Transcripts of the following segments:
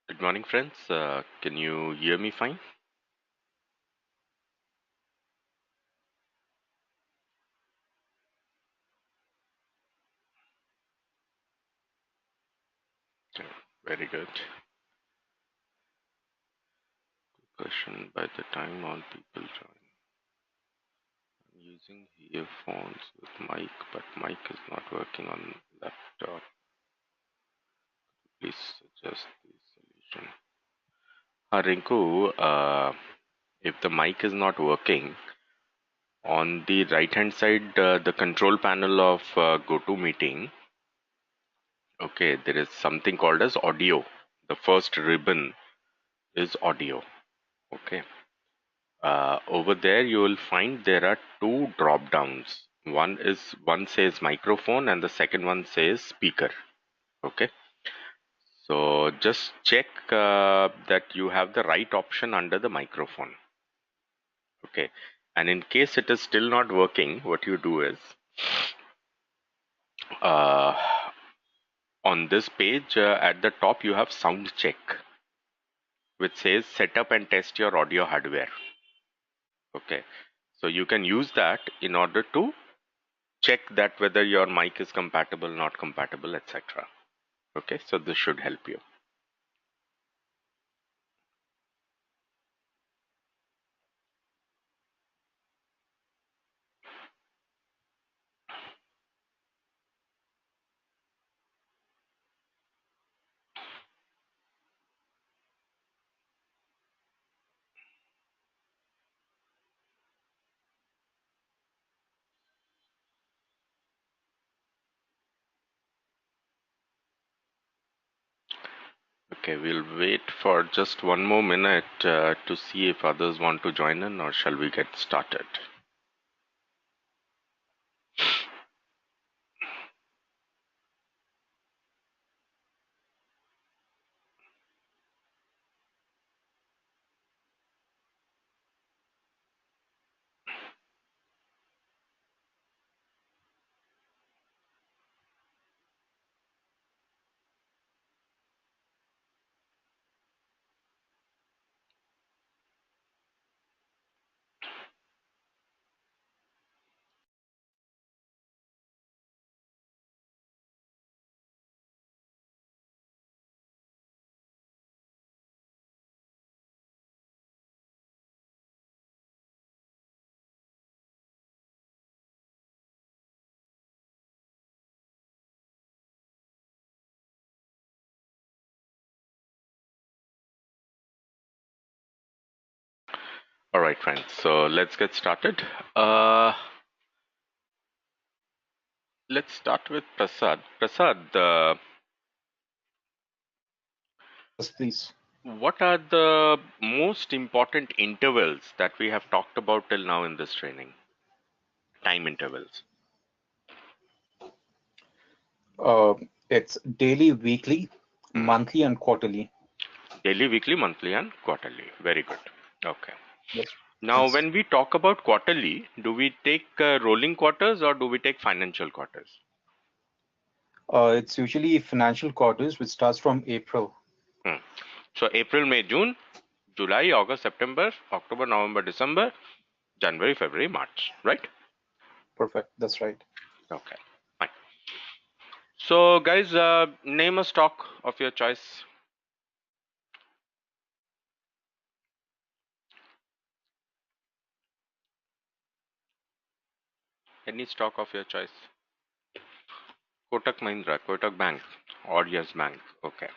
Good morning, friends. Can you hear me fine? Okay, very good. Question by the time all people join. I'm using earphones with mic, but mic is not working on laptop. Please suggest the solution. Rinku, if the mic is not working, on the right hand side, the control panel of GoToMeeting, okay, there is something called as audio. The first ribbon is audio. Okay. Over there you will find there are two drop downs. One says microphone and the second one says speaker. Okay, so just check that you have the right option under the microphone. Okay, and in case it is still not working, what you do is uh, on this page at the top you have sound check, which says set up and test your audio hardware. Okay, so you can use that in order to check that whether your mic is compatible, not compatible, etc. Okay, so this should help you. Okay, we'll wait for just one more minute to see if others want to join in, or shall we get started? All right, friends, so let's get started. Let's start with Prasad. Prasad, Yes, please. what are the most important intervals that we have talked about till now in this training? Time intervals. Uh, it's daily, weekly, Hmm. monthly, and quarterly. Daily, weekly, monthly, and quarterly. Very good. Okay. Yes, Now, please. when we talk about quarterly, do we take rolling quarters or do we take financial quarters? It's usually financial quarters, which starts from April. Hmm. So, April, May, June, July, August, September, October, November, December, January, February, March, right? Perfect. That's right. Okay, fine. So, guys, name a stock of your choice. Any stock of your choice. Kotak Mahindra, Kotak Bank, or Yes Bank. Okay.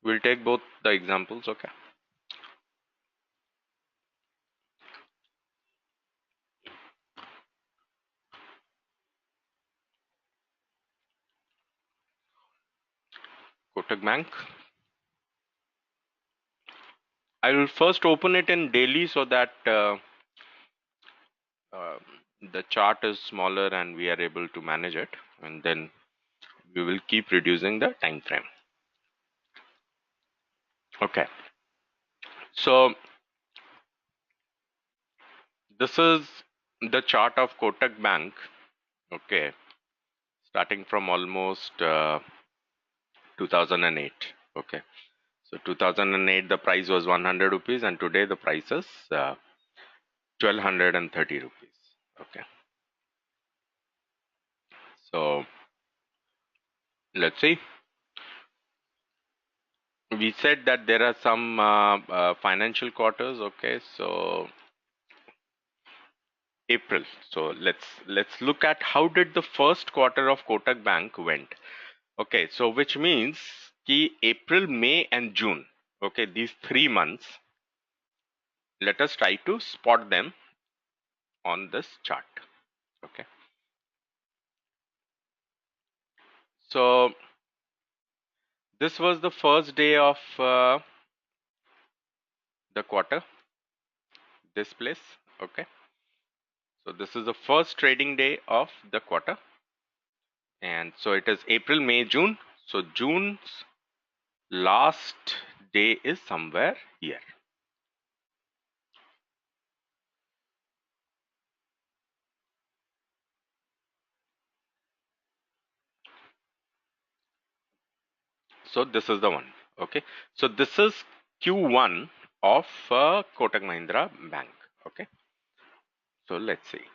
We'll take both the examples. Okay. Kotak Bank. I will first open it in daily so that uh, the chart is smaller and we are able to manage it, and then we will keep reducing the time frame. Okay, so this is the chart of Kotak Bank. Okay, starting from almost 2008. Okay, So 2008 the price was 100 rupees, and today the price is 1230 rupees. Okay, so let's see. We said that there are some financial quarters. Okay, so April. So let's look at how did the first quarter of Kotak Bank went. Okay, so which means ki April, May, and June. Okay, these 3 months. Let us try to spot them on this chart. Okay, so this was the first day of the quarter. This place. Okay, so this is the first trading day of the quarter, and so it is April, May, June. So June's last day is somewhere here. So this is the one. Okay, so this is Q1 of Kotak Mahindra Bank. Okay, so let's see.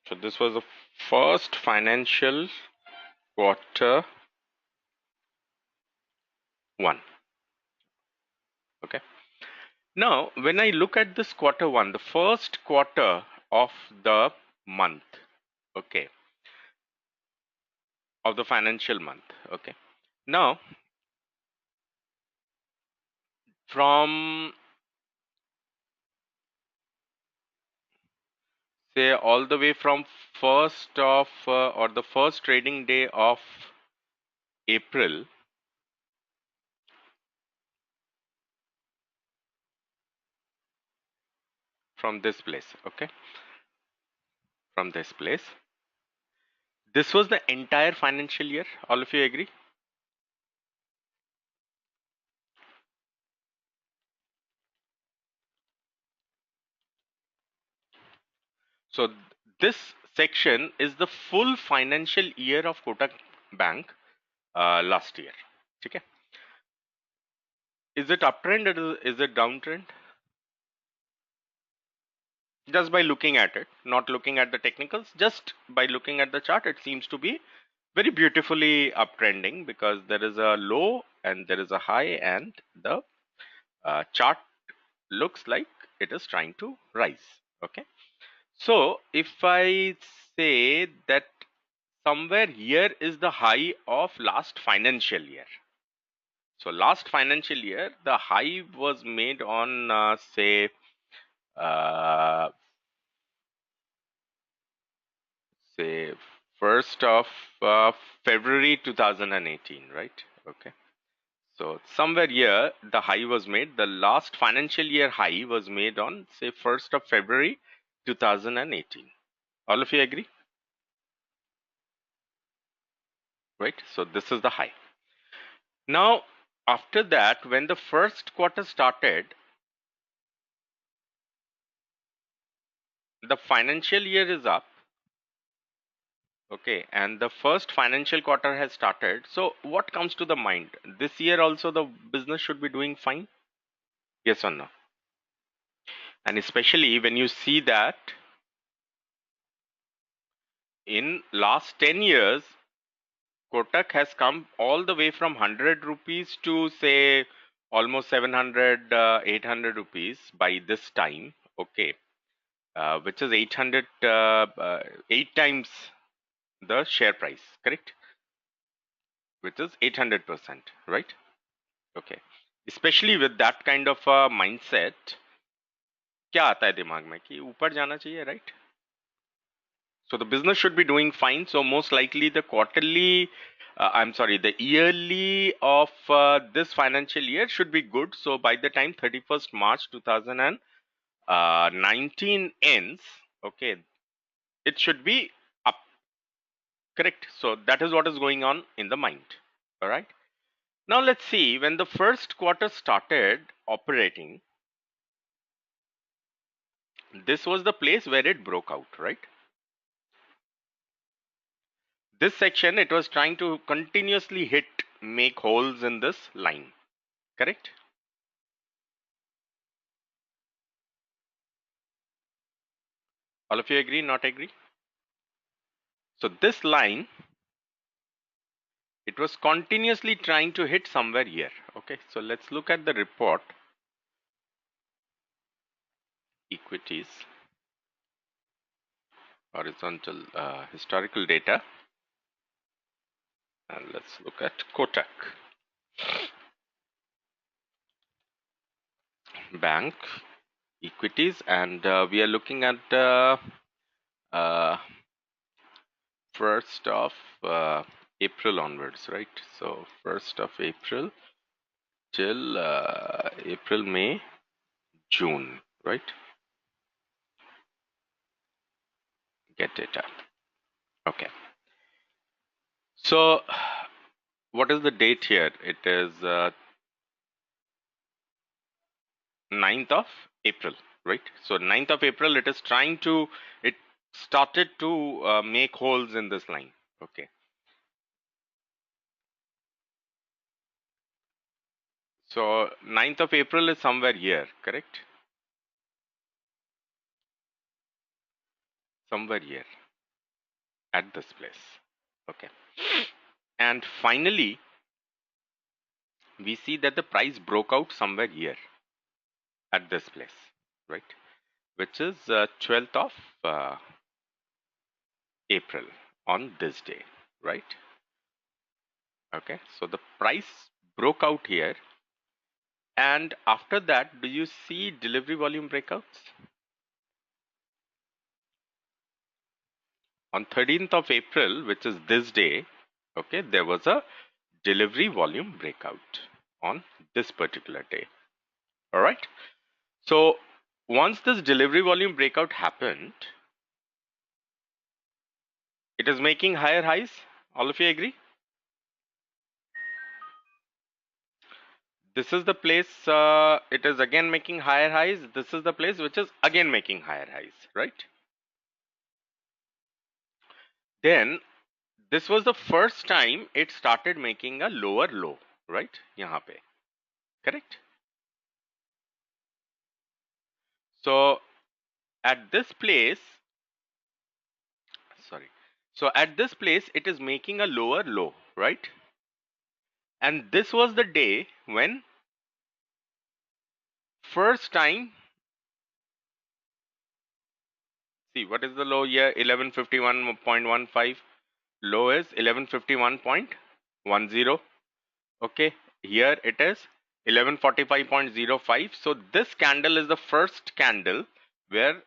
So this was the first financial quarter one. Okay, now when I look at this quarter one, the first quarter of the month, okay, of the financial month. Okay, now from say all the way from first of or the first trading day of April, from this place. Okay, from this place, this was the entire financial year. All of you agree? So this section is the full financial year of Kotak Bank last year. Okay, is it uptrend or is it downtrend? Just by looking at it, not looking at the technicals, just by looking at the chart, it seems to be very beautifully uptrending, because there is a low and there is a high, and the chart looks like it is trying to rise. Okay, so if I say that somewhere here is the high of last financial year. So last financial year, the high was made on uh, say 1st of February 2018, right? Okay. So somewhere here the high was made. The last financial year high was made on say 1st of February 2018. All of you agree? Right? So this is the high. Now after that, when the first quarter started, the financial year is up. Okay, and the first financial quarter has started. So what comes to the mind? This year also the business should be doing fine? Yes or no? And especially when you see that in last 10 years, Kotak has come all the way from 100 rupees to say almost 700, 800 rupees by this time. Okay, which is 800, 8 times the share price, correct? Which is 800%, right? Okay. Especially with that kind of a mindset, क्या आता है दिमाग में कि ऊपर जाना चाहिए, right? So the business should be doing fine. So most likely the quarterly, I'm sorry, the yearly of this financial year should be good. So by the time 31st March 2019 ends, okay, it should be up, correct? So that is what is going on in the mind. All right. Now let's see, when the first quarter started operating, this was the place where it broke out, right? this section it was trying to continuously make holes in this line, correct? All of you agree, not agree? So this line, it was continuously trying to hit somewhere here. Okay, so let's look at the report. Equities, horizontal historical data, and let's look at Kotak Bank equities, and we are looking at uh, 1st of April onwards, right? So 1st of April till April, May, June, right? Get data. Okay. So what is the date here? It is 9th of April, right? So 9th of April, it is trying to, it started to make holes in this line. Okay. So 9th of April is somewhere here, correct? Somewhere here at this place. Okay. And finally, we see that the price broke out somewhere here at this place, right? Which is 12th of April on this day, right? Okay. So the price broke out here. And after that, do you see delivery volume breakouts? On 13th of April, which is this day, okay, there was a delivery volume breakout on this particular day. All right. So once this delivery volume breakout happened, it is making higher highs. All of you agree? This is the place, it is again making higher highs. This is the place which is again making higher highs, right? Then this was the first time it started making a lower low, right? Yahan pe, correct? So at this place, sorry. So at this place, it is making a lower low, right? And this was the day when first time, see what is the low here? 1151.15. Low is 1151.10. Okay, here it is 1145.05. So this candle is the first candle where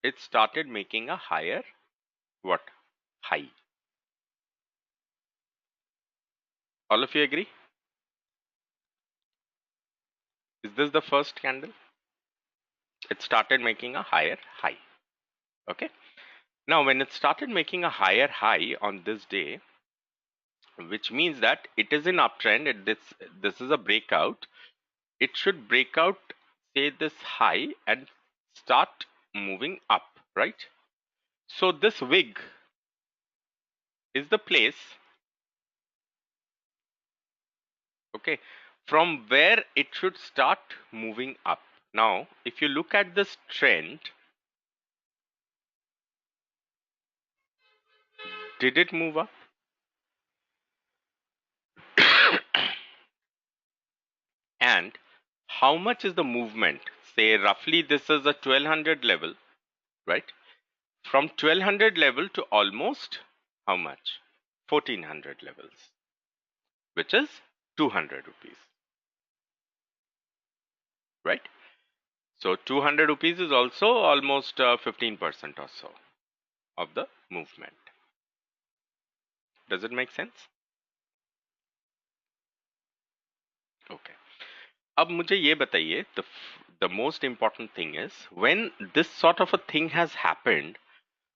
it started making a higher what? High. All of you agree? Is this the first candle? It started making a higher high. Okay. Now, when it started making a higher high on this day, which means that it is in uptrend, this is a breakout. It should break out, say this high, and start moving up, right? So this wig is the place, okay, from where it should start moving up. Now, if you look at this trend, did it move up? And how much is the movement? Say roughly this is a 1200 level, right? From 1200 level to almost how much? 1400 levels, which is 200 rupees, right? So 200 rupees is also almost 15% or so of the movement. Does it make sense? Okay. अब मुझे ये बताइए, the most important thing is, when this sort of a thing has happened,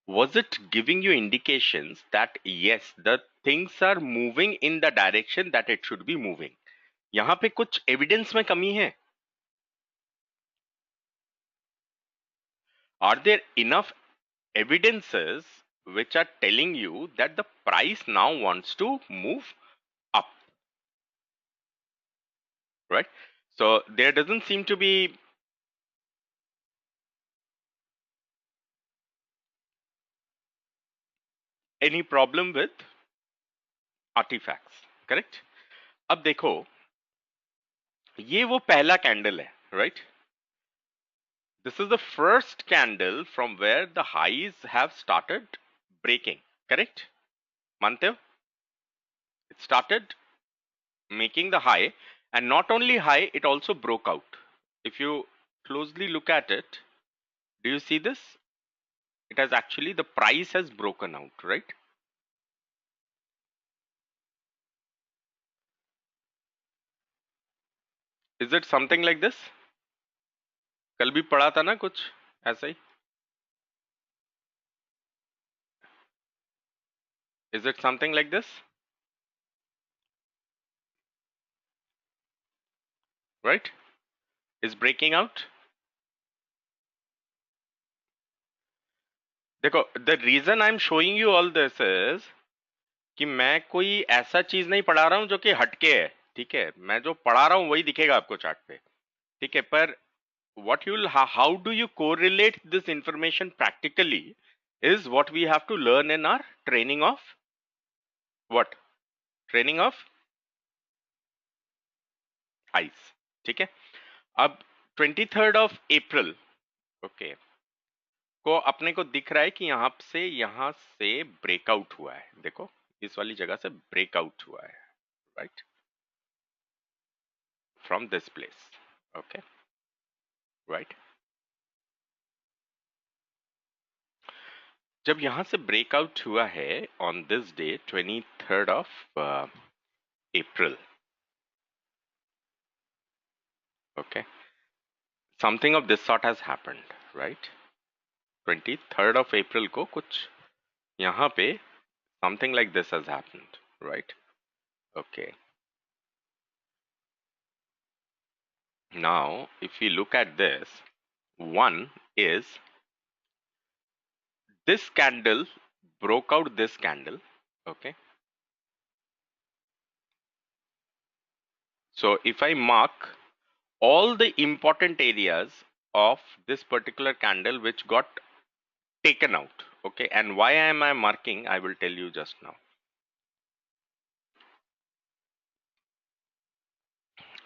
was it giving you indications that yes, the things are moving in the direction that it should be moving? यहाँ पे कुछ evidence में कमी है? Are there enough evidences which are telling you that the price now wants to move up, right? So there doesn't seem to be any problem with artifacts, correct? अब देखो, ये वो पहला कैंडल है, right? This is the first candle from where the highs have started breaking, correct? मानते हो? It started making the high, and not only high, it also broke out. If you closely look at it, do you see this? It has actually, the price has broken out, right? Is it something like this? कल भी पढ़ा था ना कुछ ऐसा ही? Is it something like this? Right? Is breaking out? देखो, the reason I'm showing you all this is कि मैं कोई ऐसा चीज नहीं पढ़ा रहा हूं जो कि हटके है, ठीक है? मैं जो पढ़ा रहा हूं वही दिखेगा आपको चार्ट पे, ठीक है? पर what you'll how do you correlate this information practically is what we have to learn in our training of what? Training of highs, ठीक है? अब 23rd of April, ओके, को अपने को दिख रहा है कि यहां से ब्रेकआउट हुआ है, देखो इस वाली जगह से ब्रेकआउट हुआ है, right? From this place, okay, right? जब यहां से ब्रेकआउट हुआ है on this day 23rd of April, okay, something of this sort has happened, right? 23rd of April को कुछ यहाँ पे something like this has happened, right? Okay. Now, if we look at this, one is this candle broke out this candle, okay? So, if I mark all the important areas of this particular candle which got taken out, okay, and why am I marking, I will tell you just now.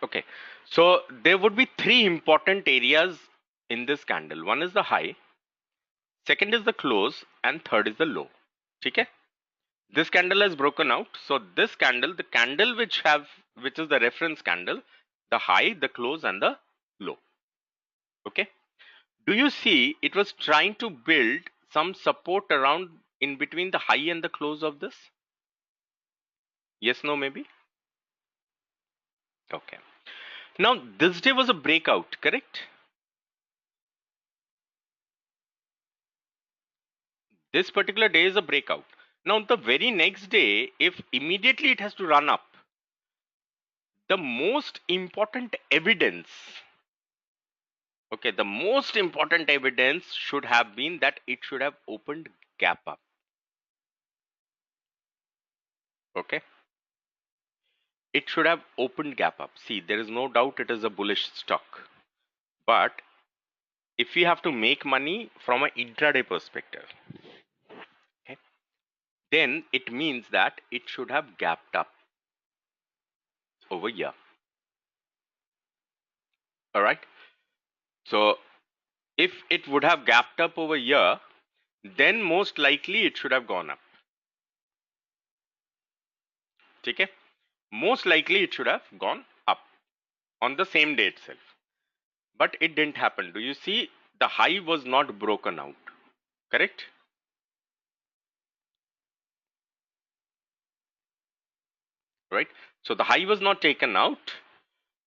Okay, so there would be three important areas in this candle. One is the high, second is the close, and third is the low. Okay, this candle has broken out, so this candle, the candle which is the reference candle, the high, the close, and the low. Okay, do you see it was trying to build some support around in between the high and the close of this? Yes, no, maybe? Okay, now this day was a breakout, correct? This particular day is a breakout. Now the very next day, if immediately it has to run up, the most important evidence, okay, the most important evidence should have been that it should have opened gap up. Okay, it should have opened gap up. See, there is no doubt it is a bullish stock, but if we have to make money from an intraday perspective, okay, then it means that it should have gapped up over here. All right, so if it would have gapped up over here, then most likely it should have gone up. Okay, most likely it should have gone up on the same day itself, but it didn't happen. Do you see, the high was not broken out, correct? Right, so the high was not taken out.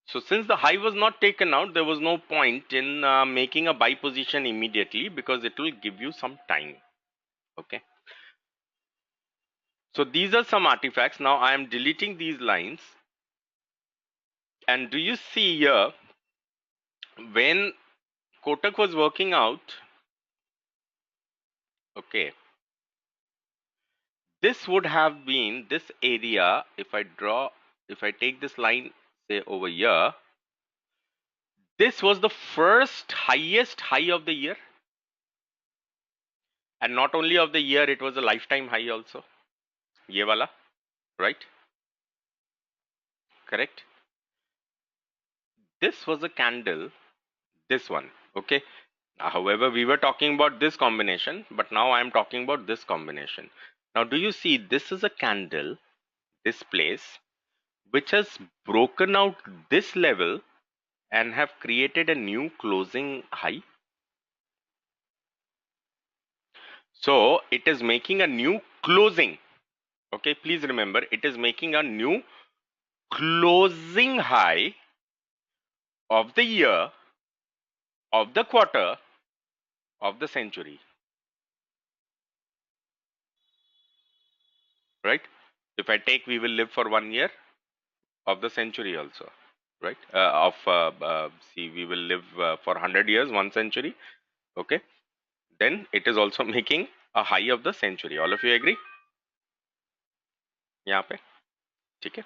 So since the high was not taken out, there was no point in making a buy position immediately, because it will give you some time. Okay, so these are some artifacts. Now I am deleting these lines, and do you see here, when Kotak was working out, okay, this would have been this area. If I take this line, say over here, this was the first highest high of the year, and not only of the year, it was a lifetime high also. Ye wala, right? Correct. This was a candle, this one, okay. However, we were talking about this combination, but now I am talking about this combination. Now, do you see this is a candle, this place, which has broken out this level and have created a new closing high? So it is making a new closing. Okay, please remember, it is making a new closing high of the year, of the quarter, of the century, right? If I take we will live for 1 year, of the century also, right? See, we will live for 100 years, 1 century, okay? Then it is also making a high of the century. All of you agree? यहाँ पे ठीक है.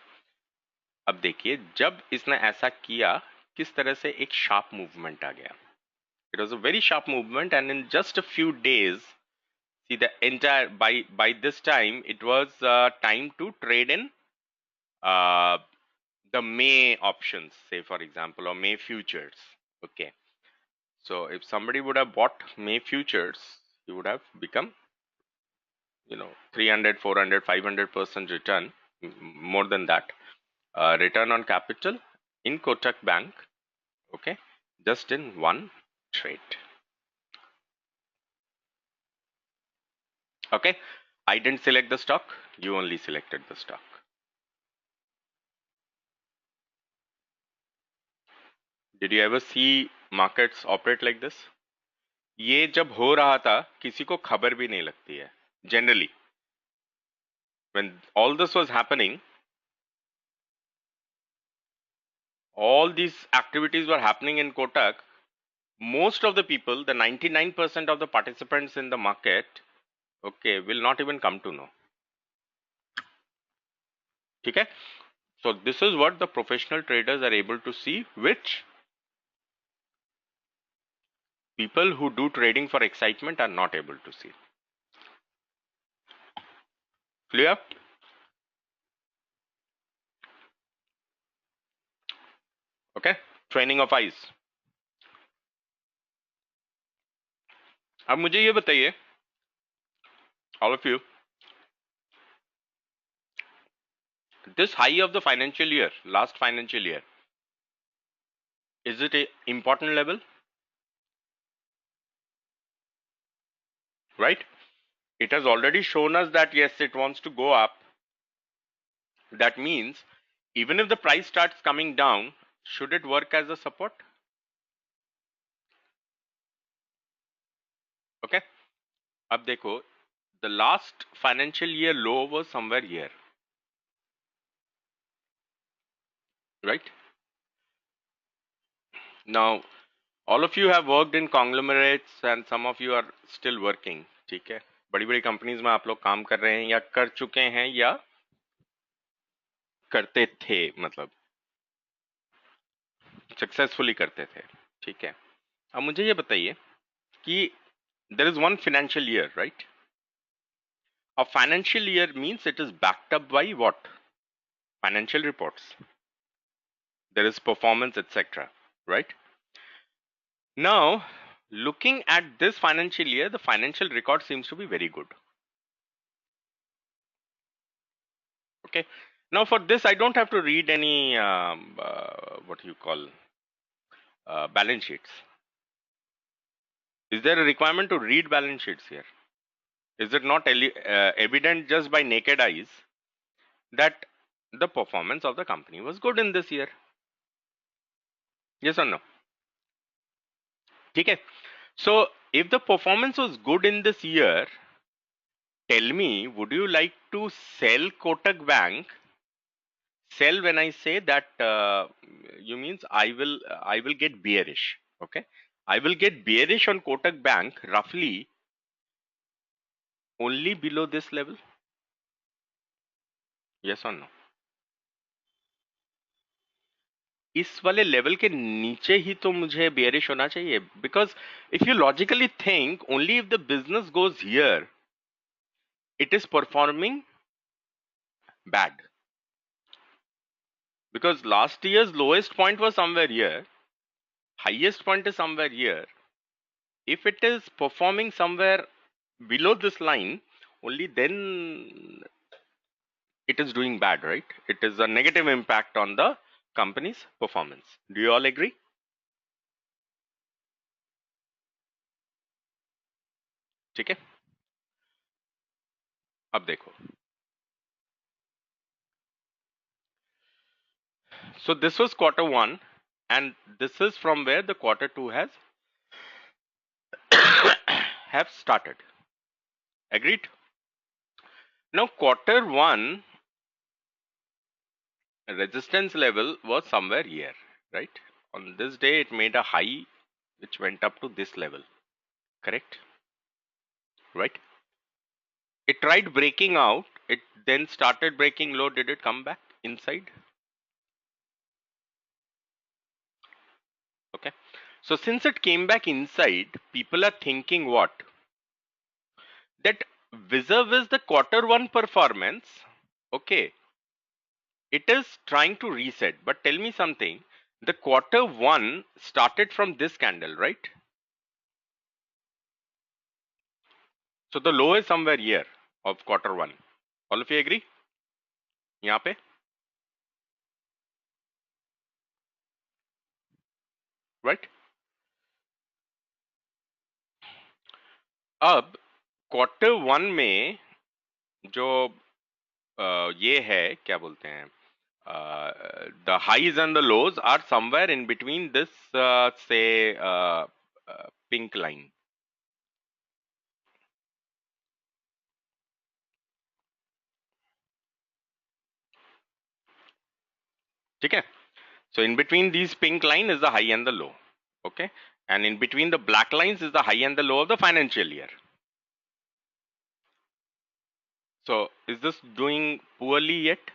अब देखिए, जब इसने ऐसा किया, किस तरह से एक शार्प मूवमेंट आ गया. It was a very sharp movement, and in just a few days, see the entire by this time it was time to trade in uh, the May options, say for example, or May futures. Okay, so if somebody would have bought May futures, he would have become, 300, 400, 500% return, more than that, return on capital in Kotak Bank. Okay, just in one trade. Okay, I didn't select the stock, you only selected the stock. Did you ever see markets operate like this? ये जब हो रहा था, किसी को खबर भी नहीं लगती है. Generally, when all this was happening, all these activities were happening in Kotak, most of the people, the 99% of the participants in the market, okay, will not even come to know. Okay, so this is what the professional traders are able to see, which people who do trading for excitement are not able to see. Clear? Okay, training of eyes. अब मुझे ये बताइए, all of you, this high of the financial year, last financial year, is it a important level? Right? It has already shown us that yes, it wants to go up. That means even if the price starts coming down, should it work as a support? Okay. अब देखो, the last financial year low was somewhere here. Right? Now, all of you have worked in conglomerates and some of you are still working. ठीक है, बड़ी बड़ी companies में आप लोग काम कर रहे हैं या कर चुके हैं या करते थे, मतलब सक्सेसफुली करते थे. ठीक है, अब मुझे ये बताइए कि there is one financial year, right? A financial year means it is backed up by what? Financial reports. There is performance, etc. Right? Now, looking at this financial year, the financial record seems to be very good. Okay. Now, for this, I don't have to read any what you call balance sheets. Is there a requirement to read balance sheets here? Is it not evident just by naked eyes that the performance of the company was good in this year? Yes or no? Okay. So, if the performance was good in this year, tell me, would you like to sell Kotak Bank? Sell, when I say that, you means I will get bearish. Okay, I will get bearish on Kotak Bank roughly only below this level. Yes और no? इस वाले level के नीचे ही तो मुझे bearish होना चाहिए, because if you logically think only if the business goes here it is performing bad, because last year's lowest point was somewhere here, highest point is somewhere here. If it is performing somewhere below this line, only then it is doing bad, right? It is a negative impact on the company's performance. Do you all agree? ठीक है, अब देखो. So this was quarter one, and this is from where the quarter two has have started. Agreed? Now quarter one resistance level was somewhere here, right? On this day, it made a high which went up to this level, correct? Right? It tried breaking out, it then started breaking low. Did it come back inside? Okay. So, since it came back inside, people are thinking what? That vis-a-vis the quarter one performance, okay, it is trying to reset. But tell me something, the quarter one started from this candle, right? So the low is somewhere here of quarter one. All of you agree? यहाँ पे, right? अब quarter one में जो ये है, क्या बोलते हैं, the highs and the lows are somewhere in between this से पिंक लाइन. ठीक है? So in between these pink line is the high and the low, okay, and in between the black lines is the high and the low of the financial year. So is this doing poorly yet?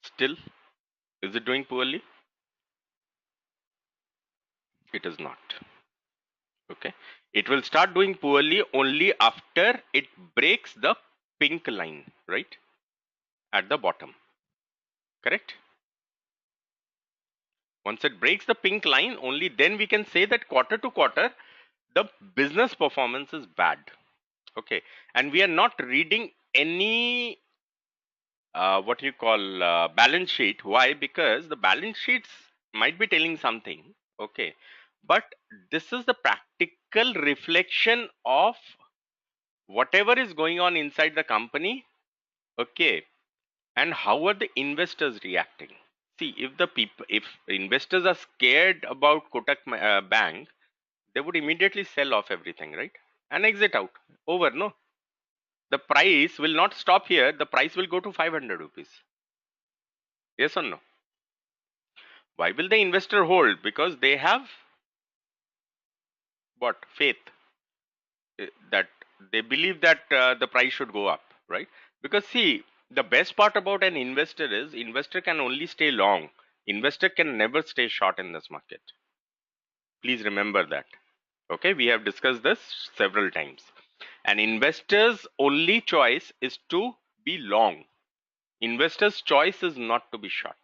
Still, is it doing poorly? It is not. Okay, it will start doing poorly only after it breaks the pink line, right, at the bottom, correct? Once it breaks the pink line, only then we can say that quarter to quarter the business performance is bad. Okay, and we are not reading any what you call balance sheet. Why? Because the balance sheets might be telling something, okay, but this is the practical reflection of whatever is going on inside the company, okay, and how are the investors reacting. See, if the people, if investors are scared about Kotak Bank, they would immediately sell off everything, right, and exit out. Over, no? The price will not stop here. The price will go to 500 rupees. Yes or no? Why will the investor hold? Because they have what? Faith, that they believe that the price should go up, right? Because see, the best part about an investor is investor can only stay long. Investor can never stay short in this market. Please remember that. Okay, we have discussed this several times. An investor's only choice is to be long. Investor's choice is not to be short.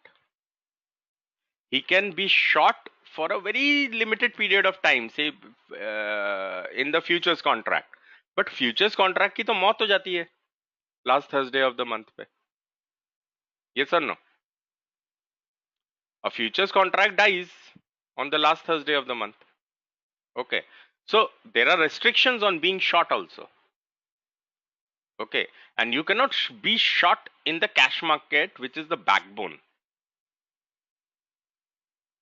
He can be short for a very limited period of time, say in the futures contract. But futures contract की तो मौत हो जाती है last Thursday of the month पे. Yes or no? A futures contract dies on the last Thursday of the month. Okay. So there are restrictions on being short also. Okay. And you cannot be short in the cash market, which is the backbone.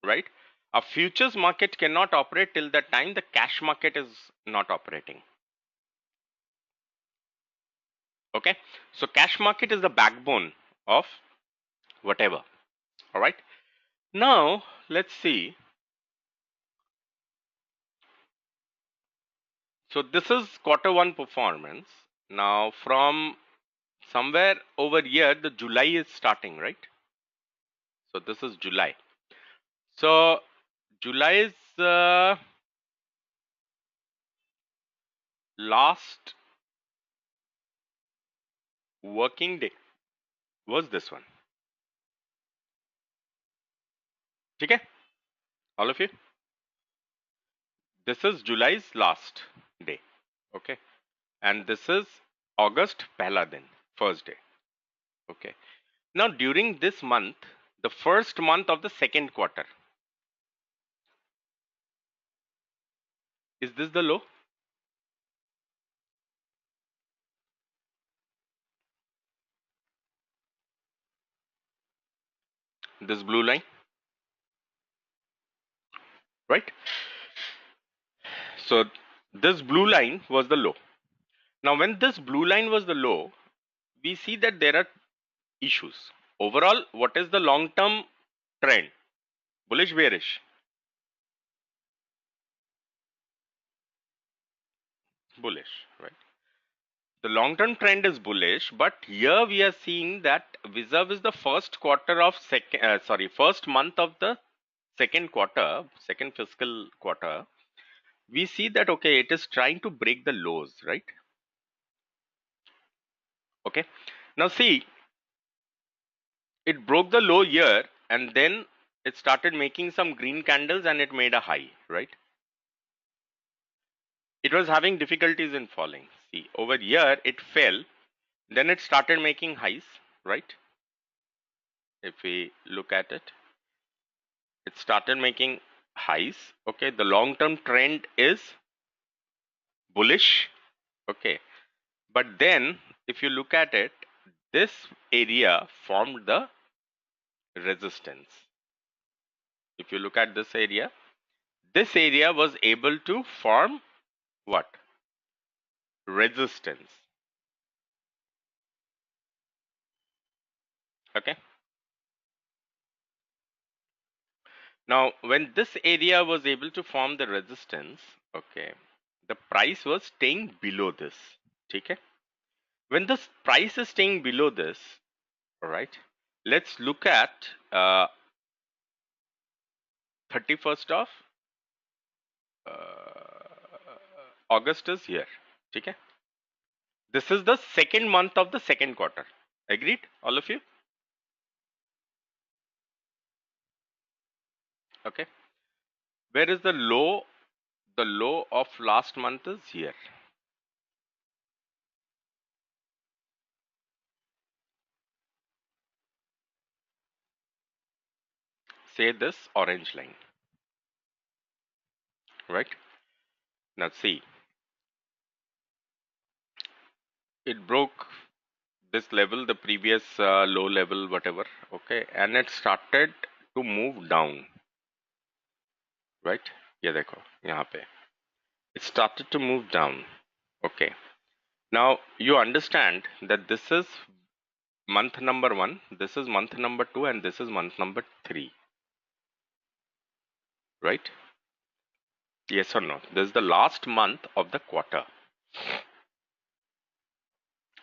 Right? A futures market cannot operate till the time the cash market is not operating. Okay, so cash market is the backbone of whatever. All right, now let's see. So this is quarter one performance. Now from somewhere over here the July is starting, right? So this is July. So July is last working day was this one. Okay, all of you. This is July's last day. Okay, and this is August pehla din, first day. Okay. Now during this month, the first month of the second quarter, is this the low? This blue line, right? So this blue line was the low. Now when this blue line was the low, we see that there are issues. Overall, what is the long term trend? Bullish, bearish? Bullish, right? The long term trend is bullish, but here we are seeing that vis-a-vis the first quarter of first month of the second quarter, second fiscal quarter, we see that okay, it is trying to break the lows, right? Okay, now see, it broke the low here and then it started making some green candles and it made a high, right? It was having difficulties in falling. See, over here it fell, then it started making highs, right? If we look at it, it started making highs. Okay, the long term trend is bullish. Okay, but then if you look at it, this area formed the resistance. If you look at this area was able to form what? Resistance. Okay, now when this area was able to form the resistance, okay, the price was staying below this. Okay, when this price is staying below this, all right, let's look at 31st of August is here. Okay, this is the second month of the second quarter. Agreed, all of you? Okay, where is the low? The low of last month is here. Say this orange line, right? Now see, it broke this level, the previous low level, whatever. Okay, and it started to move down, right? ये देखो यहाँ पे it started to move down. Okay, now you understand that this is month number 1, this is month number 2, and this is month number 3, right? Yes or no? This is the last month of the quarter.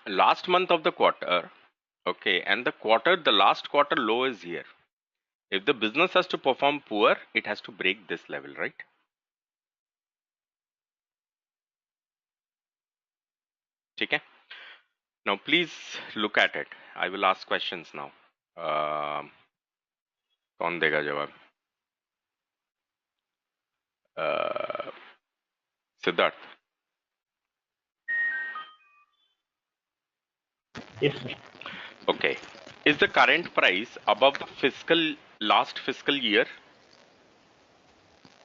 Last month of the quarter, okay, and the last quarter low is here. If the business has to perform poor, it has to break this level, right? Okay. Now please look at it. I will ask questions now. कौन देगा जवाब? Siddharth. Yes, sir. Okay. Is the current price above the last fiscal year?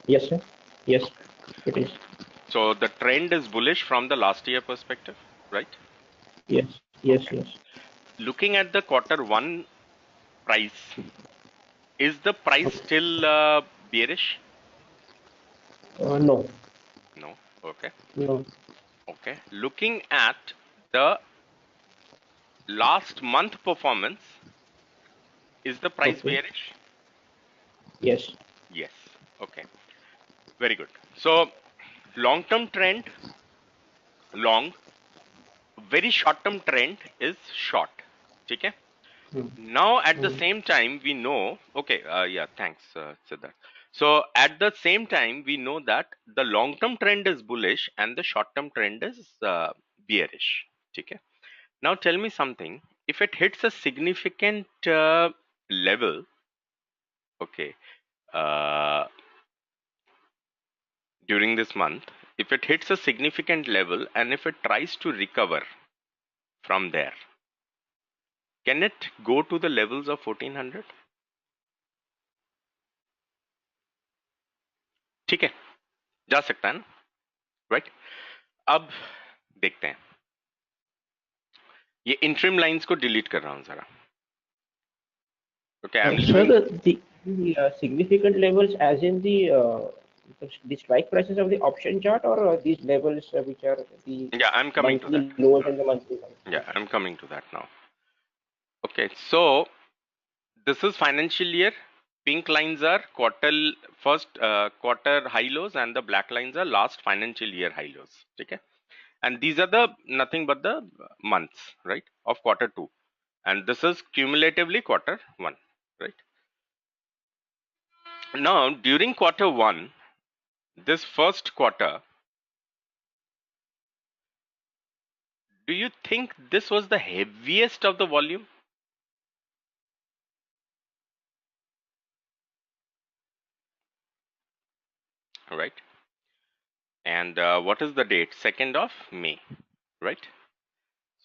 Yes, sir. Yes, it is. So the trend is bullish from the last year perspective, right? Yes, yes, Okay. yes. Looking at the quarter 1 price, is the price Okay. still bearish? No, No. Okay. no. Okay. Looking at the last month performance, is the price Okay. bearish? Yes. Yes. Okay. Very good. So long term trend long, very short term trend is short. ठीक है? Now at the same time we know, okay, yeah, thanks, Siddharth. So at the same time we know that the long term trend is bullish and the short term trend is bearish. ठीक है? Now tell me something. If it hits a significant level, okay, uh, during this month, if it hits a significant level and if it tries to recover from there, can it go to the levels of 1400? ठीक है, जा सकता है ना, right? अब देखते हैं, ये इंट्रीम लाइंस को डिलीट कर रहा हूं जरा. Okay, I'm Sir, leaving. the significant levels as in the strike prices of the option chart, or these levels which are the Yeah, I'm coming to monthly that. lows and the monthly highs? Yeah, I'm coming to that now. Okay, so this is financial year. Pink lines are first quarter high lows and the black lines are last financial year high lows. Okay, and these are the nothing but the months, right, of quarter 2, and this is cumulatively quarter 1, right? Now during quarter 1, this first quarter, do you think this was the heaviest of the volume? Right? And what is the date? 2nd of May, right?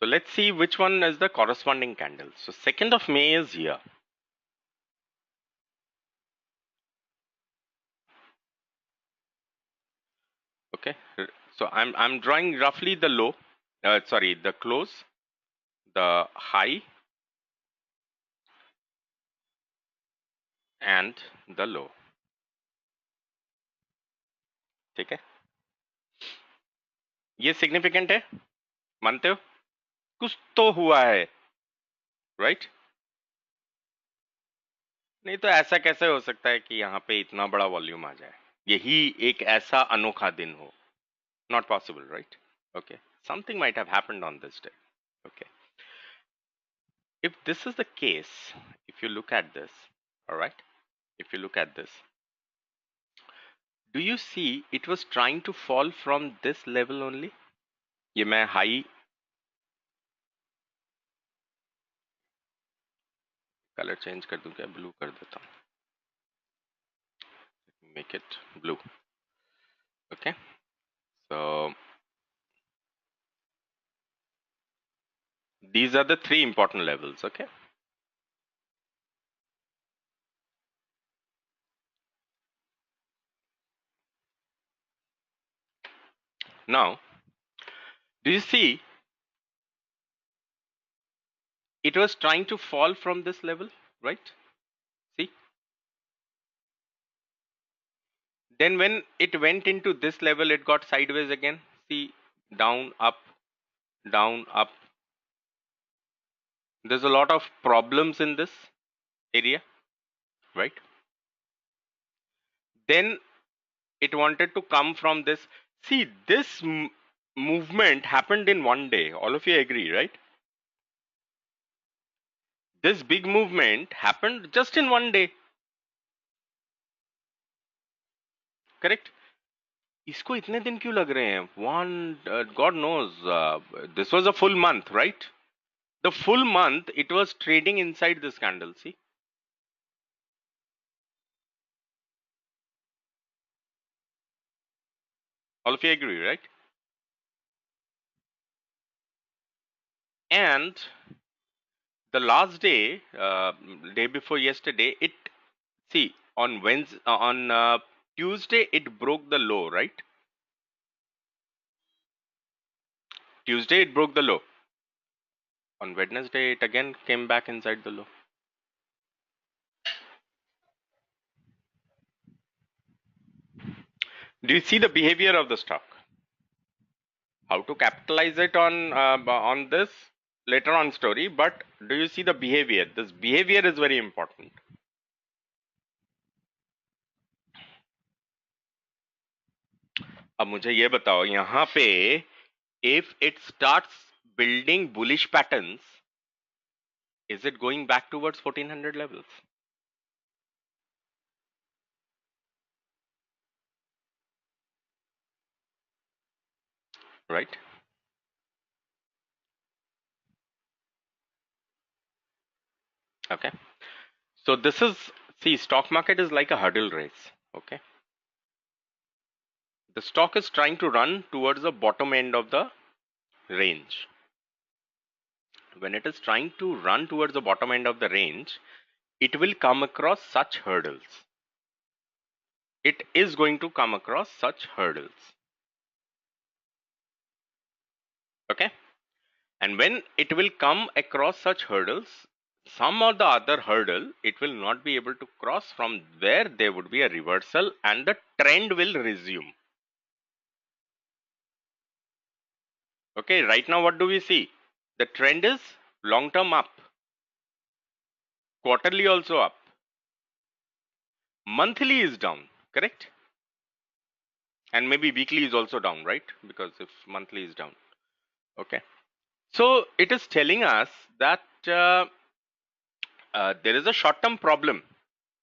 So let's see which one is the corresponding candle. So 2nd of May is here. Okay, so I'm drawing roughly the low, sorry, the close, the high, and the low. ठीक है, ये significant है, मानते हो? कुछ तो हुआ है, right? नहीं तो ऐसा कैसे हो सकता है कि यहाँ पे इतना बड़ा वॉल्यूम आ जाए? यही एक ऐसा अनोखा दिन हो. Not possible, right? Okay, something might have happened on this day. Okay, if this is the case, if you look at this, all right, if you look at this, do you see it was trying to fall from this level only? ये मैं high color change कर दूं क्या? Blue कर देता हूँ. Make it blue. Okay, so these are the 3 important levels. Okay, now do you see it was trying to fall from this level, right? See, then when it went into this level, it got sideways again. See, down, up, down, up. There's a lot of problems in this area, right? Then it wanted to come from this. See, this movement happened in one day. All of you agree, right? This big movement happened just in one day. Correct? इसको इतने दिन क्यों लग रहे हैं? God knows. This was a full month, right? The full month it was trading inside this candle. See, all of you agree, right? And the last day, day before yesterday, it, see, on Wednesday, on Tuesday it broke the low, right? Tuesday it broke the low. On Wednesday it again came back inside the low. Do you see the behavior of the stock? How to capitalize it on this later on story, but do you see the behavior? This behavior is very important. अब मुझे ये बताओ, यहाँ पे if it starts building bullish patterns, is it going back towards 1400 levels? Right? Okay. So this is, see, stock market is like a hurdle race. Okay. The stock is trying to run towards the bottom end of the range. When it is trying to run towards the bottom end of the range, it will come across such hurdles. It is going to come across such hurdles. Okay. And when it will come across such hurdles, some or the other hurdle, it will not be able to cross, from where there would be a reversal and the trend will resume. Okay, right now what do we see? The trend is long term up, quarterly also up, monthly is down, correct? And maybe weekly is also down, right? Because if monthly is down. Okay. So it is telling us that there is a short term problem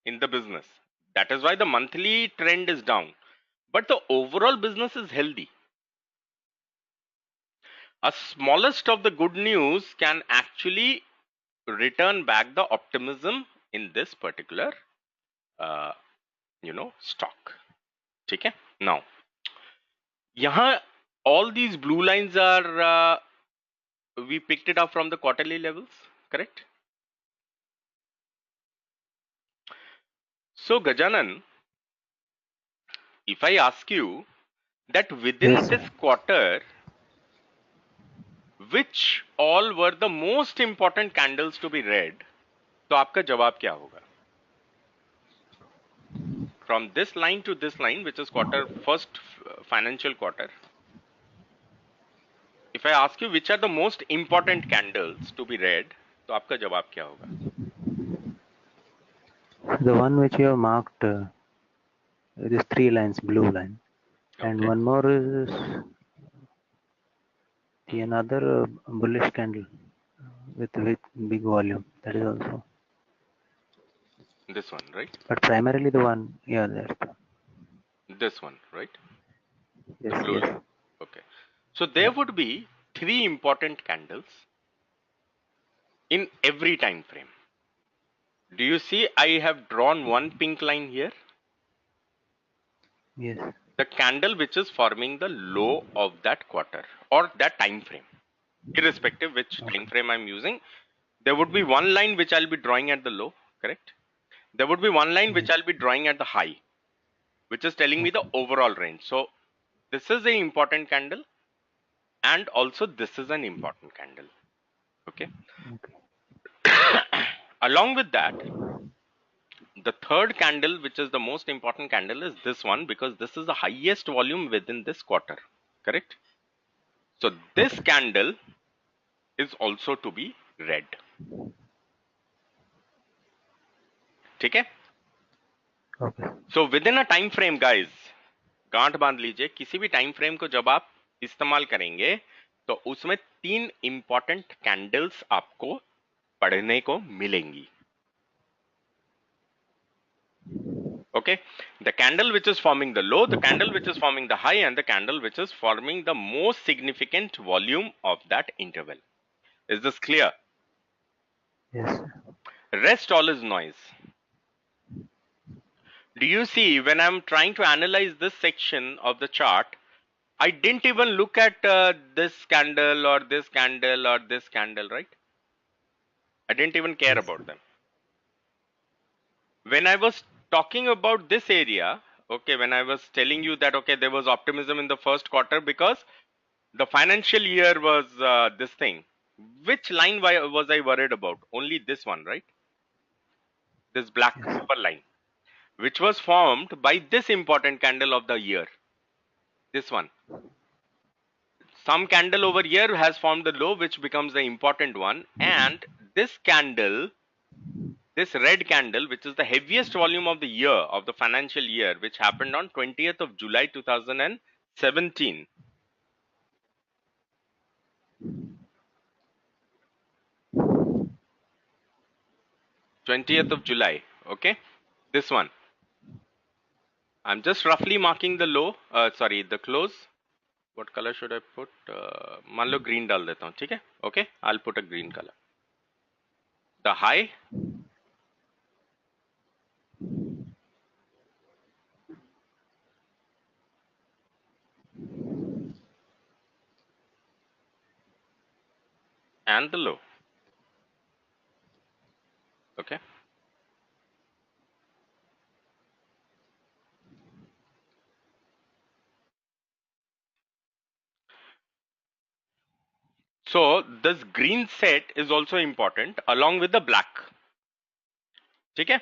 in the business. That is why the monthly trend is down. But the overall business is healthy. A smallest of the good news can actually return back the optimism in this particular stock. ठीक है? Now, यहाँ all these blue lines are we picked it up from the quarterly levels, correct? So Gajanan, if I ask you that within Yes, this sir. quarter, which all were the most important candles to be read, तो आपका जवाब क्या होगा? From this line to this line, which is first financial quarter, if I ask you which are the most important candles to be read, तो आपका जवाब क्या होगा? The one which you have marked, these 3 lines, blue line, and Okay. one more is another bullish candle with big volume. That is also. This one, right? But primarily the one, yeah, that's This one, right? The yes, blue yes. line. Okay. So there would be 3 important candles in every time frame. Do you see I have drawn one pink line here? Yes. The candle which is forming the low of that quarter or that time frame. Irrespective which time frame I'm using, there would be one line which I'll be drawing at the low, correct? There would be one line which I'll be drawing at the high, which is telling me the overall range. So this is an important candle and also this is an important candle. Okay. Along with that, the third candle, which is the most important candle, is this one, because this is the highest volume within this quarter, correct? So this candle is also to be read. ठीक है? Okay. So within a time frame, guys, गांठ बांध लीजिए, किसी भी time frame को जब आप इस्तेमाल करेंगे तो उसमें 3 इंपॉर्टेंट कैंडल्स आपको पढ़ने को मिलेंगी. Okay, the candle which is forming the low, the candle which is forming the high, and the candle which is forming the most significant volume of that interval. Is this clear? Yes. Rest all is noise. Do you see, when I'm trying to analyze this section of the chart, I didn't even look at this candle or this candle or this candle, right? I didn't even care about them. When I was talking about this area, okay, when I was telling you that, okay, there was optimism in the first quarter because the financial year was this thing. Which line was I worried about? Only this one, right? This black upper line, which was formed by this important candle of the year. This one. Some candle over here has formed the low, which becomes the important one. And this candle, this red candle, which is the heaviest volume of the year, of the financial year, which happened on 20th of July 2017. 20th of July. Okay, this one. I'm just roughly marking the low, sorry, the close. What color should I put? मान लो green डाल देता हूँ, ठीक है? Okay, I'll put a green color. The high, and the low. Okay. So this green set is also important along with the black. Okay,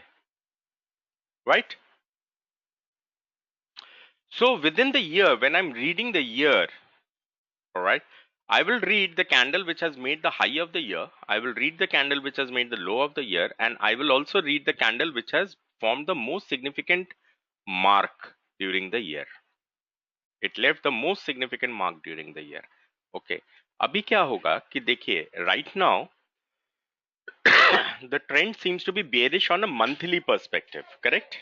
right? So within the year, when I'm reading the year, all right, I will read the candle which has made the high of the year. I will read the candle which has made the low of the year, and I will also read the candle which has formed the most significant mark during the year. It left the most significant mark during the year. Okay. अभी क्या होगा कि देखिए, right now the trend seems to be bearish on a monthly perspective, correct?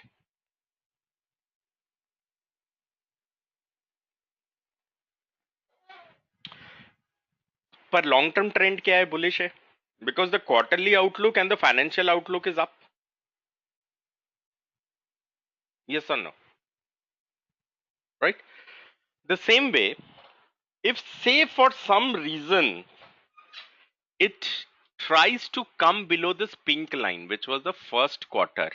पर long term trend क्या है? Bullish है, because the quarterly outlook and the financial outlook is up. Yes or no? Right? The same way, if say for some reason it tries to come below this pink line, which was the first quarter,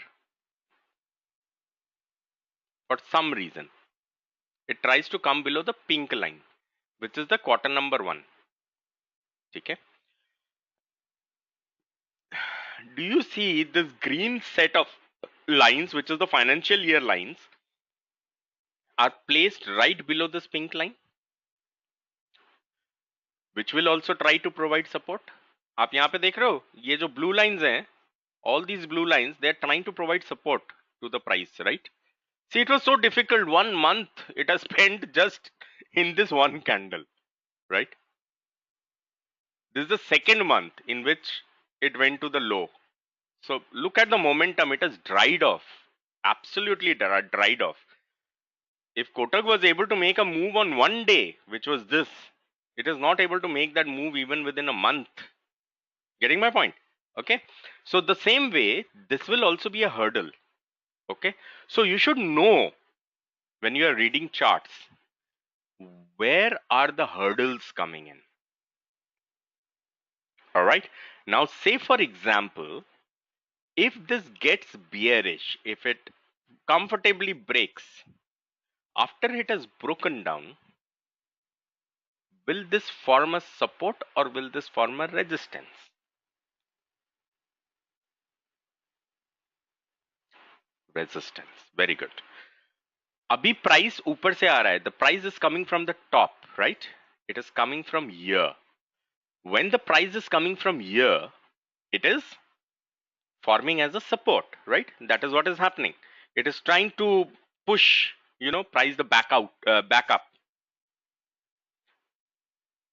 for some reason it tries to come below the pink line, which is the quarter number 1. Okay. Do you see this green set of lines, which is the financial year lines, are placed right below this pink line, which will also try to provide support? आप यहाँ पे देख रहे हो, ये जो blue lines हैं, all these blue lines, they are trying to provide support to the price, right? See, it was so difficult. 1 month it has spent just in this one candle, right? This is the second month in which it went to the low. So look at the momentum, it has dried off, absolutely dried off. If Kotak was able to make a move on one day, which was this, it is not able to make that move even within a month. Getting my point? Okay. So the same way, this will also be a hurdle. Okay. So you should know when you are reading charts, where are the hurdles coming in? All right. Now, say for example, if this gets bearish, if it comfortably breaks, after it has broken down, will this form a support or will this form a resistance? Resistance. Very good. Abhi price ऊपर से आ रहा है. The price is coming from the top, right? It is coming from here. When the price is coming from here, it is forming as a support, right? That is what is happening. It is trying to push, price the back up.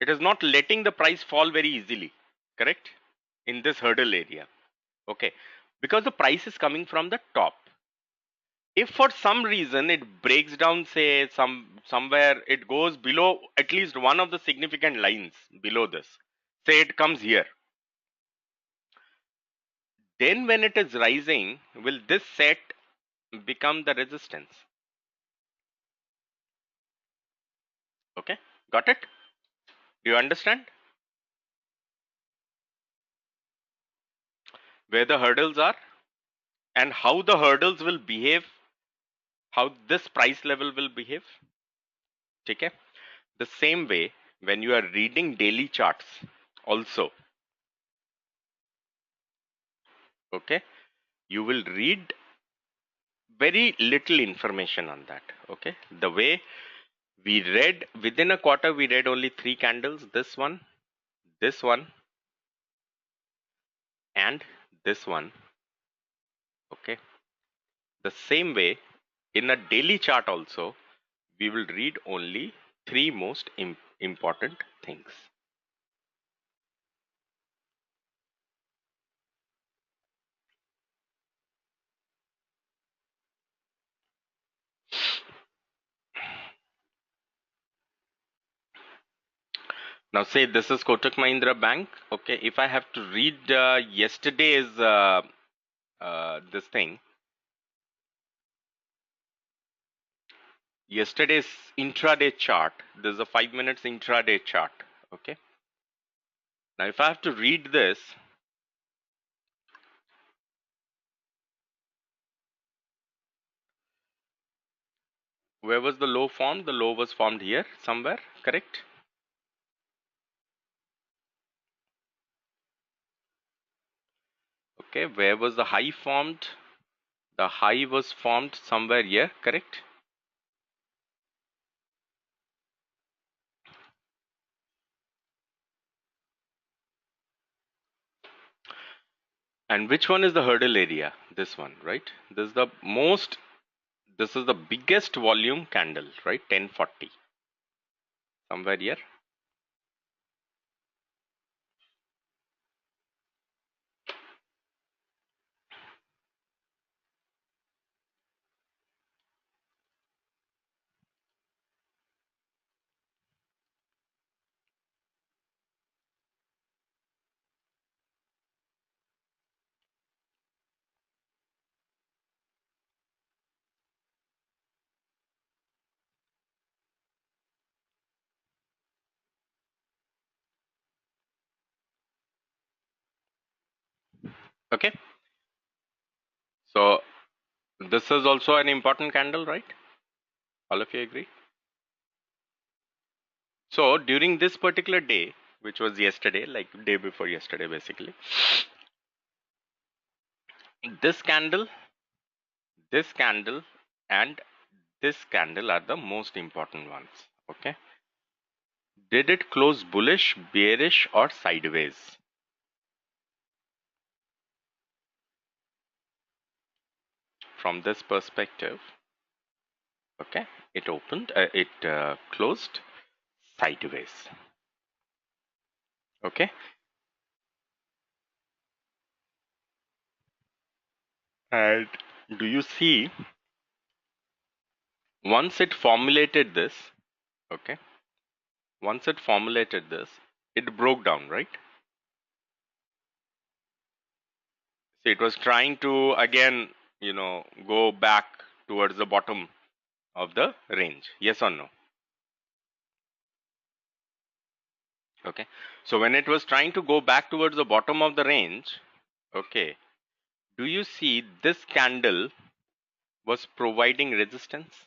It is not letting the price fall very easily, correct? In this hurdle area, okay? Because the price is coming from the top. If for some reason it breaks down, say somewhere it goes below at least one of the significant lines below this, say it comes here, then when it is rising, will this set become the resistance? Okay, got it? Do you understand where the hurdles are and how the hurdles will behave, how this price level will behave? Okay. The same way, when you are reading daily charts also, okay, you will read very little information on that. Okay, the way we read within a quarter, we read only 3 candles, this one, and this one. Okay, the same way in a daily chart also, we will read only 3 most important things. Now say this is Kotak Mahindra Bank. Okay, if I have to read yesterday's this thing, yesterday's intraday chart. There's a 5 minutes intraday chart. Okay. Now if I have to read this, where was the low formed? The low was formed here somewhere, correct? Okay, where was the high formed? The high was formed somewhere here, correct? And which one is the hurdle area? This one, right? This is the most, this is the biggest volume candle, right? 1040. Somewhere here. Okay. So this is also an important candle, right? All of you agree? So during this particular day, which was yesterday, like day before yesterday, basically, this candle, and this candle are the most important ones. Okay. Did it close bullish, bearish, or sideways? From this perspective, okay, it closed sideways. Okay. And do you see, once it formulated this, okay, once it formulated this, it broke down, right? So it was trying to again, go back towards the bottom of the range. Yes or no? Okay. So when it was trying to go back towards the bottom of the range, okay, do you see this candle was providing resistance?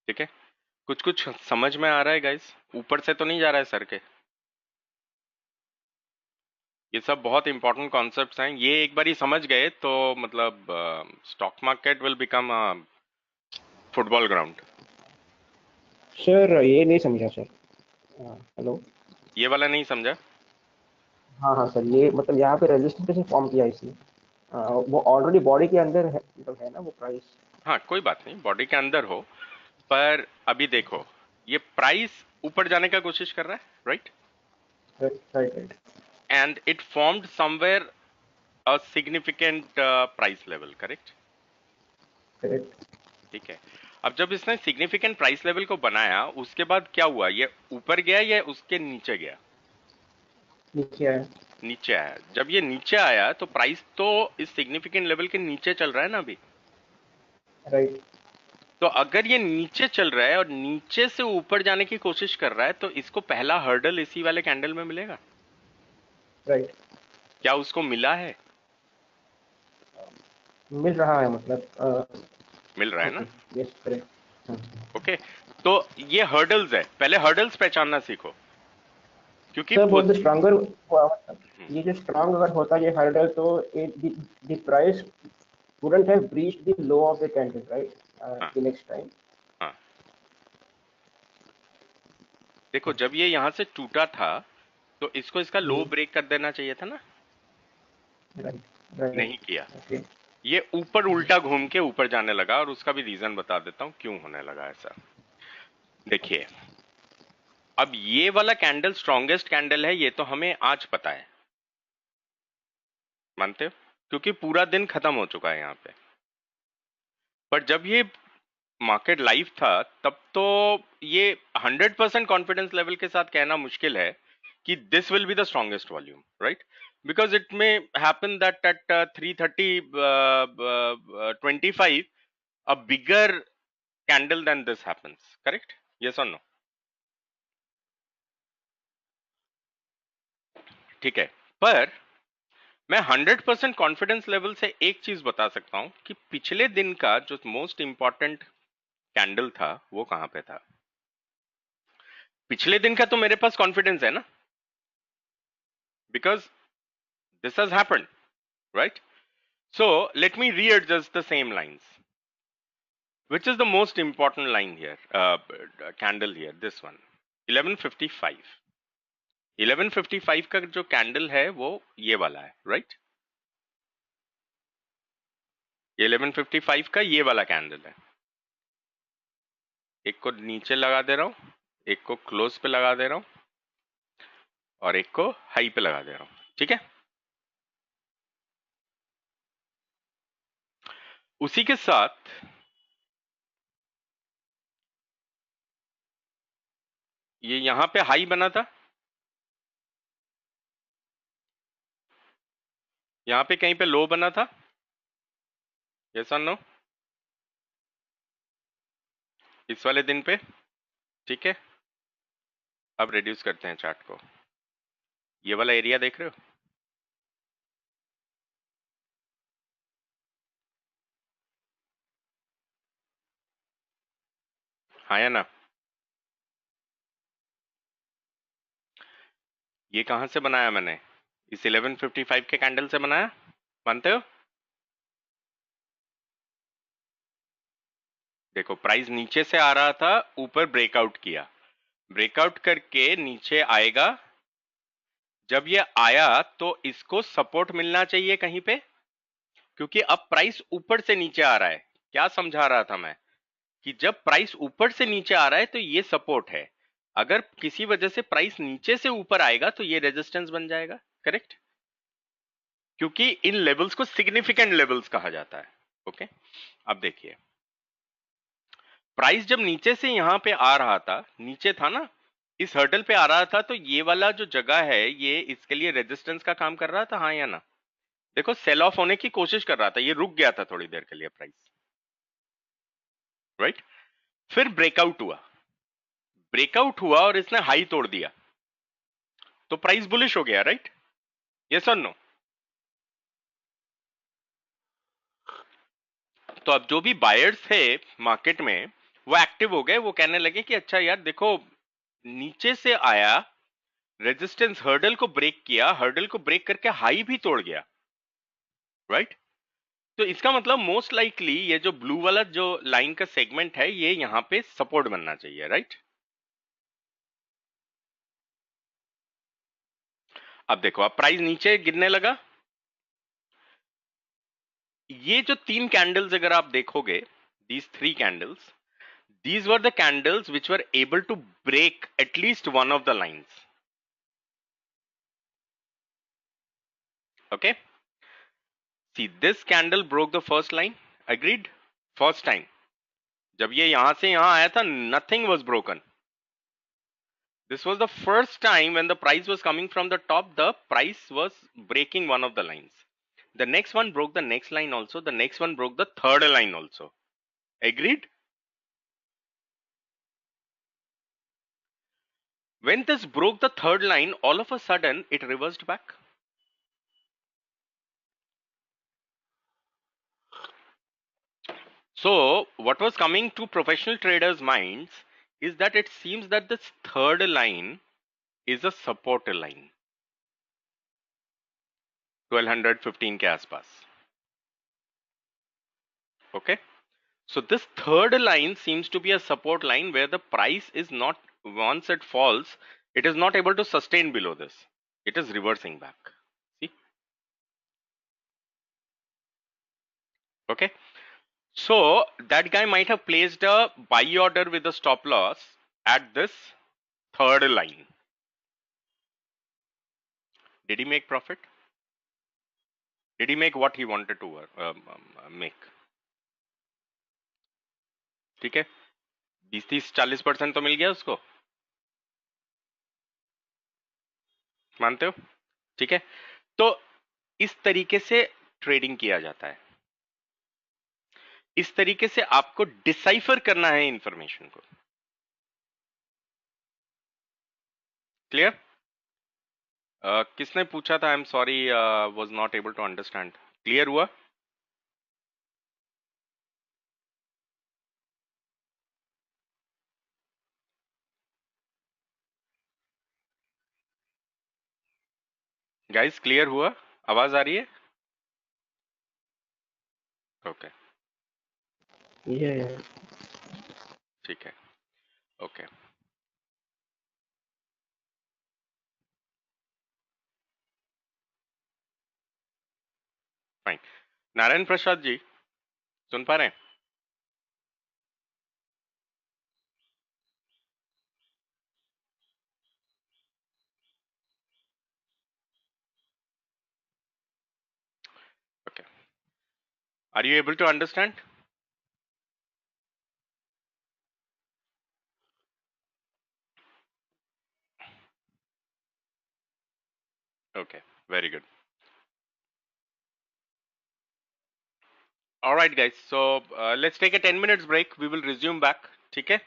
ठीक है, कुछ कुछ समझ में आ रहा है guys? ऊपर से तो नहीं जा रहा है सर के? ये सब बहुत इंपॉर्टेंट कॉन्सेप्ट्स हैं, ये एक बार ही समझ गए तो मतलब stock market will become football ground. Sir ये नहीं समझा सर। हेलो। ये वाला नहीं समझा? हाँ हाँ सर, ये मतलब यहाँ पे रेजिस्टेंस कैसे फॉर्म किया इसने? वो ऑलरेडी बॉडी के अंदर है, मतलब है ना वो प्राइस। हाँ कोई बात नहीं, बॉडी के अंदर हो, पर अभी देखो ये प्राइस ऊपर जाने का कोशिश कर रहा है, right? Right right right. And it formed somewhere a significant price level, correct? Correct. ठीक है। अब जब इसने सिग्निफिकेंट प्राइस लेवल को बनाया, उसके बाद क्या हुआ? ये ऊपर गया या उसके नीचे गया? नीचे आया। नीचे आया। जब ये नीचे आया तो प्राइस तो इस सिग्निफिकेंट लेवल के नीचे चल रहा है ना अभी। राइट। तो अगर ये नीचे चल रहा है और नीचे से ऊपर जाने की कोशिश कर रहा है, तो इसको पहला हर्डल इसी वाले कैंडल में मिलेगा। राइट। क्या उसको मिला है? मिल रहा है, मतलब मिल रहा है ना? Yes correct. ओके, तो ये हर्डल्स है, पहले हर्डल्स पहचानना सीखो, क्योंकि सर बहुत स्ट्रॉन्गर, ये जो स्ट्रॉन्ग अगर होता ये हर्डल, तो the price wouldn't have breached the low of the candle, right? हाँ, The next time. हाँ। देखो जब ये यहां से टूटा था तो इसको इसका लो ब्रेक कर देना चाहिए था ना? Right right. नहीं किया। ओके। ये ऊपर उल्टा घूम के ऊपर जाने लगा, और उसका भी रीजन बता देता हूं क्यों होने लगा ऐसा। देखिए, अब ये वाला कैंडल स्ट्रॉन्गेस्ट कैंडल है, ये तो हमें आज पता है, मानते हो? क्योंकि पूरा दिन खत्म हो चुका है यहाँ पे। पर जब ये मार्केट लाइव था तब तो ये 100% कॉन्फिडेंस लेवल के साथ कहना मुश्किल है कि this will be the strongest volume, right? Because it may happen that at 3:30 25 a bigger candle than this happens, correct? Yes or no? ठीक है, पर मैं 100% कॉन्फिडेंस लेवल से एक चीज बता सकता हूं कि पिछले दिन का जो मोस्ट इंपॉर्टेंट कैंडल था वो कहां पे था। पिछले दिन का तो मेरे पास कॉन्फिडेंस है ना, because this has happened, right? So let me readjust the same lines. Which is the most important line here, candle here, this one, 11:55. 11:55 का जो कैंडल है वो ये वाला है, राइट? ये 11:55 का ये वाला कैंडल है. एक को नीचे लगा दे रहा हूं, एक को क्लोज पे लगा दे रहा हूं और एक को हाई पे लगा दे रहा हूं, ठीक है? उसी के साथ ये यहां पे हाई बना था, यहां पे कहीं पे लो बना था, यस और नो? इस वाले दिन पे, ठीक है? अब रिड्यूस करते हैं चार्ट को. ये वाला एरिया देख रहे हो? हाँ या ना? ये कहां से बनाया मैंने? इस 11:55 के कैंडल से बनाया, मानते हो? देखो, प्राइस नीचे से आ रहा था, ऊपर ब्रेकआउट किया, ब्रेकआउट करके नीचे आएगा. जब ये आया तो इसको सपोर्ट मिलना चाहिए कहीं पे, क्योंकि अब प्राइस ऊपर से नीचे आ रहा है. क्या समझा रहा था मैं कि जब प्राइस ऊपर से नीचे आ रहा है तो ये सपोर्ट है, अगर किसी वजह से प्राइस नीचे से ऊपर आएगा तो ये रेजिस्टेंस बन जाएगा, करेक्ट? क्योंकि इन लेवल्स को सिग्निफिकेंट लेवल्स कहा जाता है. ओके, अब देखिए, प्राइस जब नीचे से यहां पे आ रहा था, नीचे था ना, इस हर्डल पे आ रहा था, तो ये वाला जो जगह है ये इसके लिए रेजिस्टेंस का काम कर रहा था, हाँ या ना? देखो, सेल ऑफ होने की कोशिश कर रहा था, ये रुक गया था थोड़ी देर के लिए प्राइस, राइट? फिर ब्रेकआउट हुआ, ब्रेकआउट हुआ और इसने हाई तोड़ दिया, तो प्राइस बुलिश हो गया, राइट? यस और नो? तो अब जो भी बायर्स थे मार्केट में वो एक्टिव हो गए, वो कहने लगे कि अच्छा यार देखो, नीचे से आया, रेजिस्टेंस हर्डल को ब्रेक किया, हर्डल को ब्रेक करके हाई भी तोड़ गया, राइट? तो इसका मतलब मोस्ट लाइकली ये जो ब्लू वाला जो लाइन का सेगमेंट है ये यहां पे सपोर्ट बनना चाहिए, राइट? अब देखो, अब प्राइस नीचे गिरने लगा. ये जो तीन कैंडल्स अगर आप देखोगे, these three candles, these were the candles which were able to break at least one of the lines. Okay, see, this candle broke the first line, agreed? First time जब ये यहां से यहां आया था, nothing was broken. This was the first time when the price was coming from the top, the price was breaking one of the lines. The next one broke the next line also, the next one broke the third line also. Agreed? When this broke the third line, all of a sudden it reversed back. So what was coming to professional traders' minds is that it seems that this third line is a support line, 1215 के आसपास. Okay, so this third line seems to be a support line where the price is not, once it falls, it is not able to sustain below this. It is reversing back. See? Okay, so that guy might have placed a buy order with a stop loss at this third line. Did he make profit? Did he make what he wanted to make? ठीक है, 20-30-40% तो मिल गया उसको, मानते हो? ठीक है, तो इस तरीके से ट्रेडिंग किया जाता है, इस तरीके से आपको डिसाइफर करना है इंफॉर्मेशन को। क्लियर? किसने पूछा था? I am sorry, was not able to understand. Clear हुआ? गाइस क्लियर हुआ? आवाज आ रही है? Okay, Yeah. ठीक है, ओके, फाइन। नारायण प्रसाद जी, सुन पा रहे हैं? Okay, are you able to understand? Okay, very good. Alright guys, so let's take a 10 minutes break, we will resume back. ठीक है,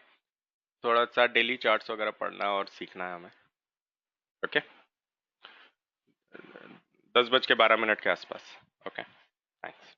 थोड़ा सा डेली चार्ट्स वगैरह पढ़ना और सीखना है हमें। ओके, 10:12 के आसपास। Okay, thanks.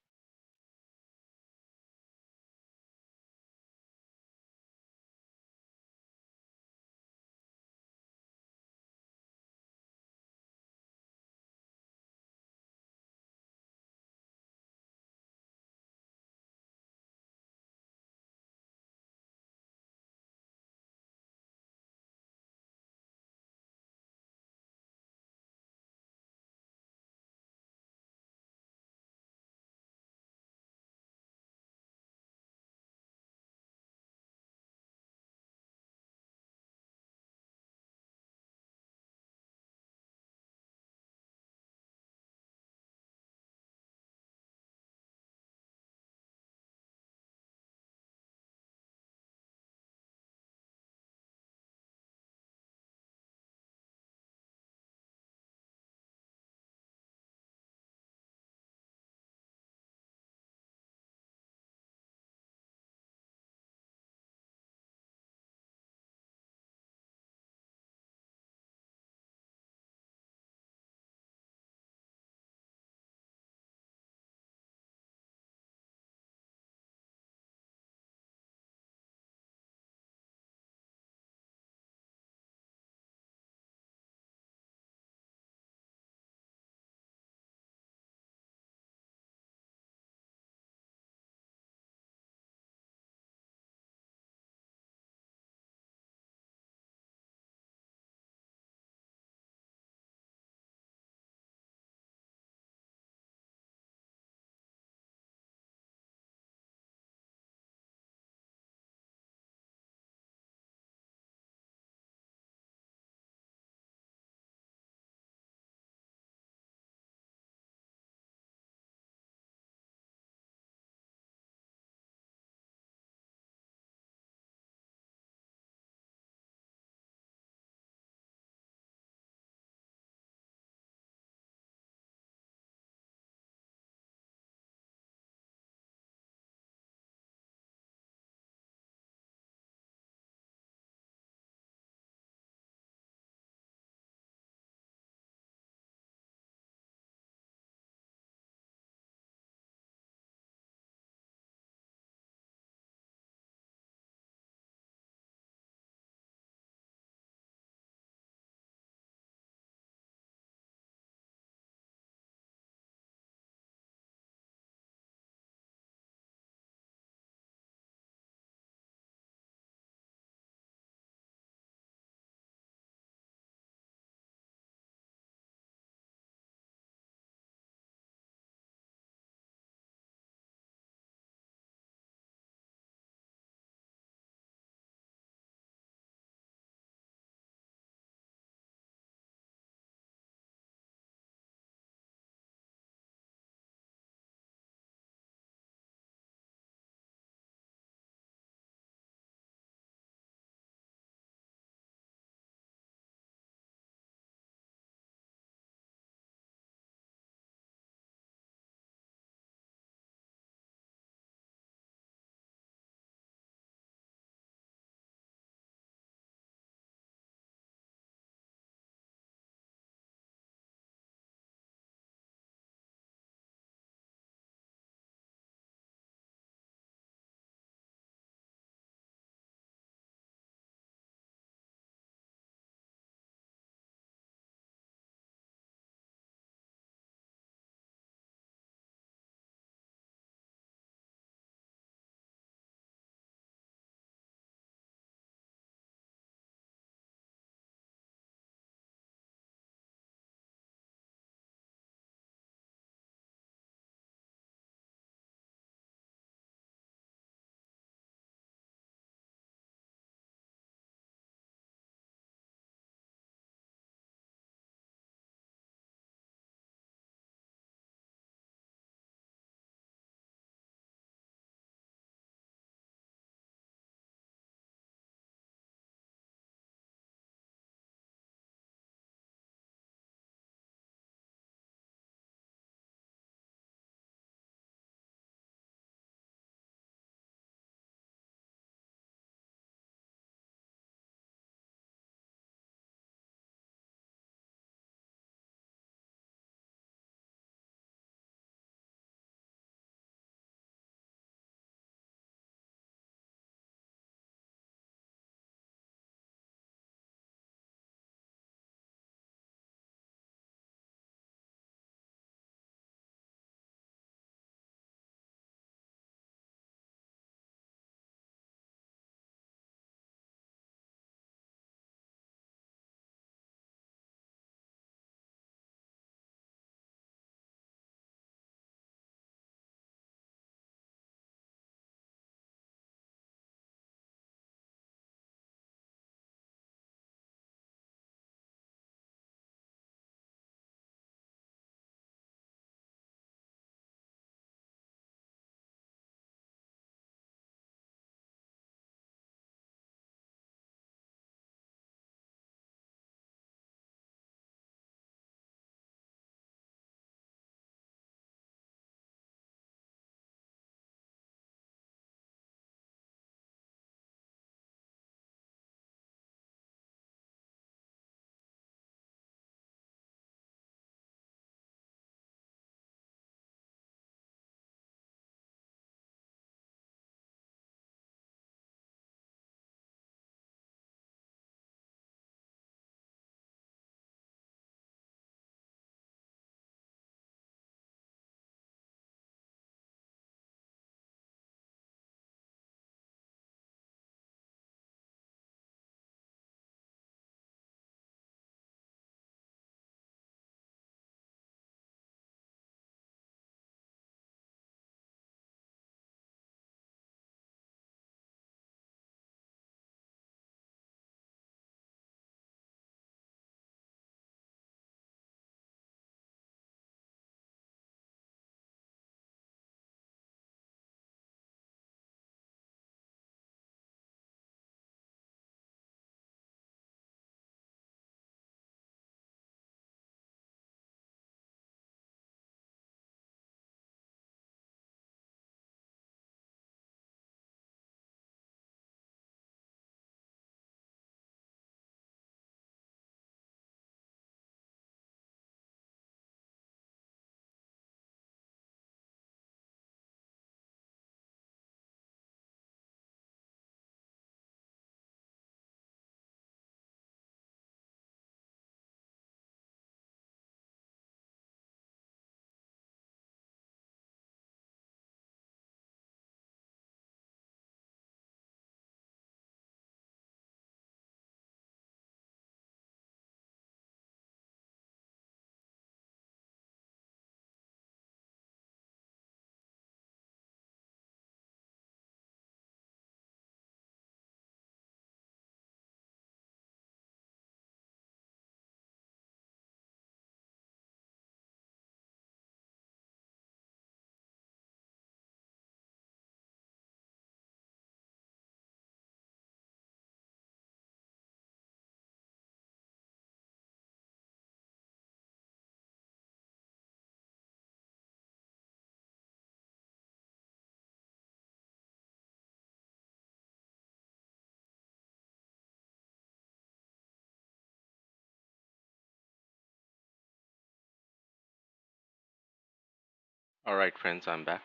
All right, friends, I'm back.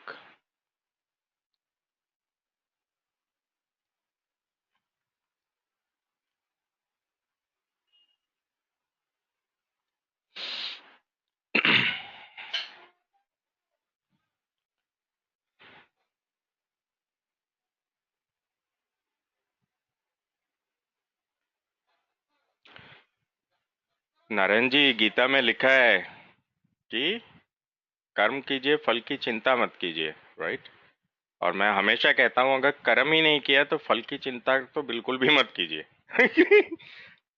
Narayan ji, Gita में लिखा है कि कर्म कीजिए, फल की चिंता मत कीजिए, राइट? और मैं हमेशा कहता हूं, अगर कर्म ही नहीं किया तो फल की चिंता तो बिल्कुल भी मत कीजिए।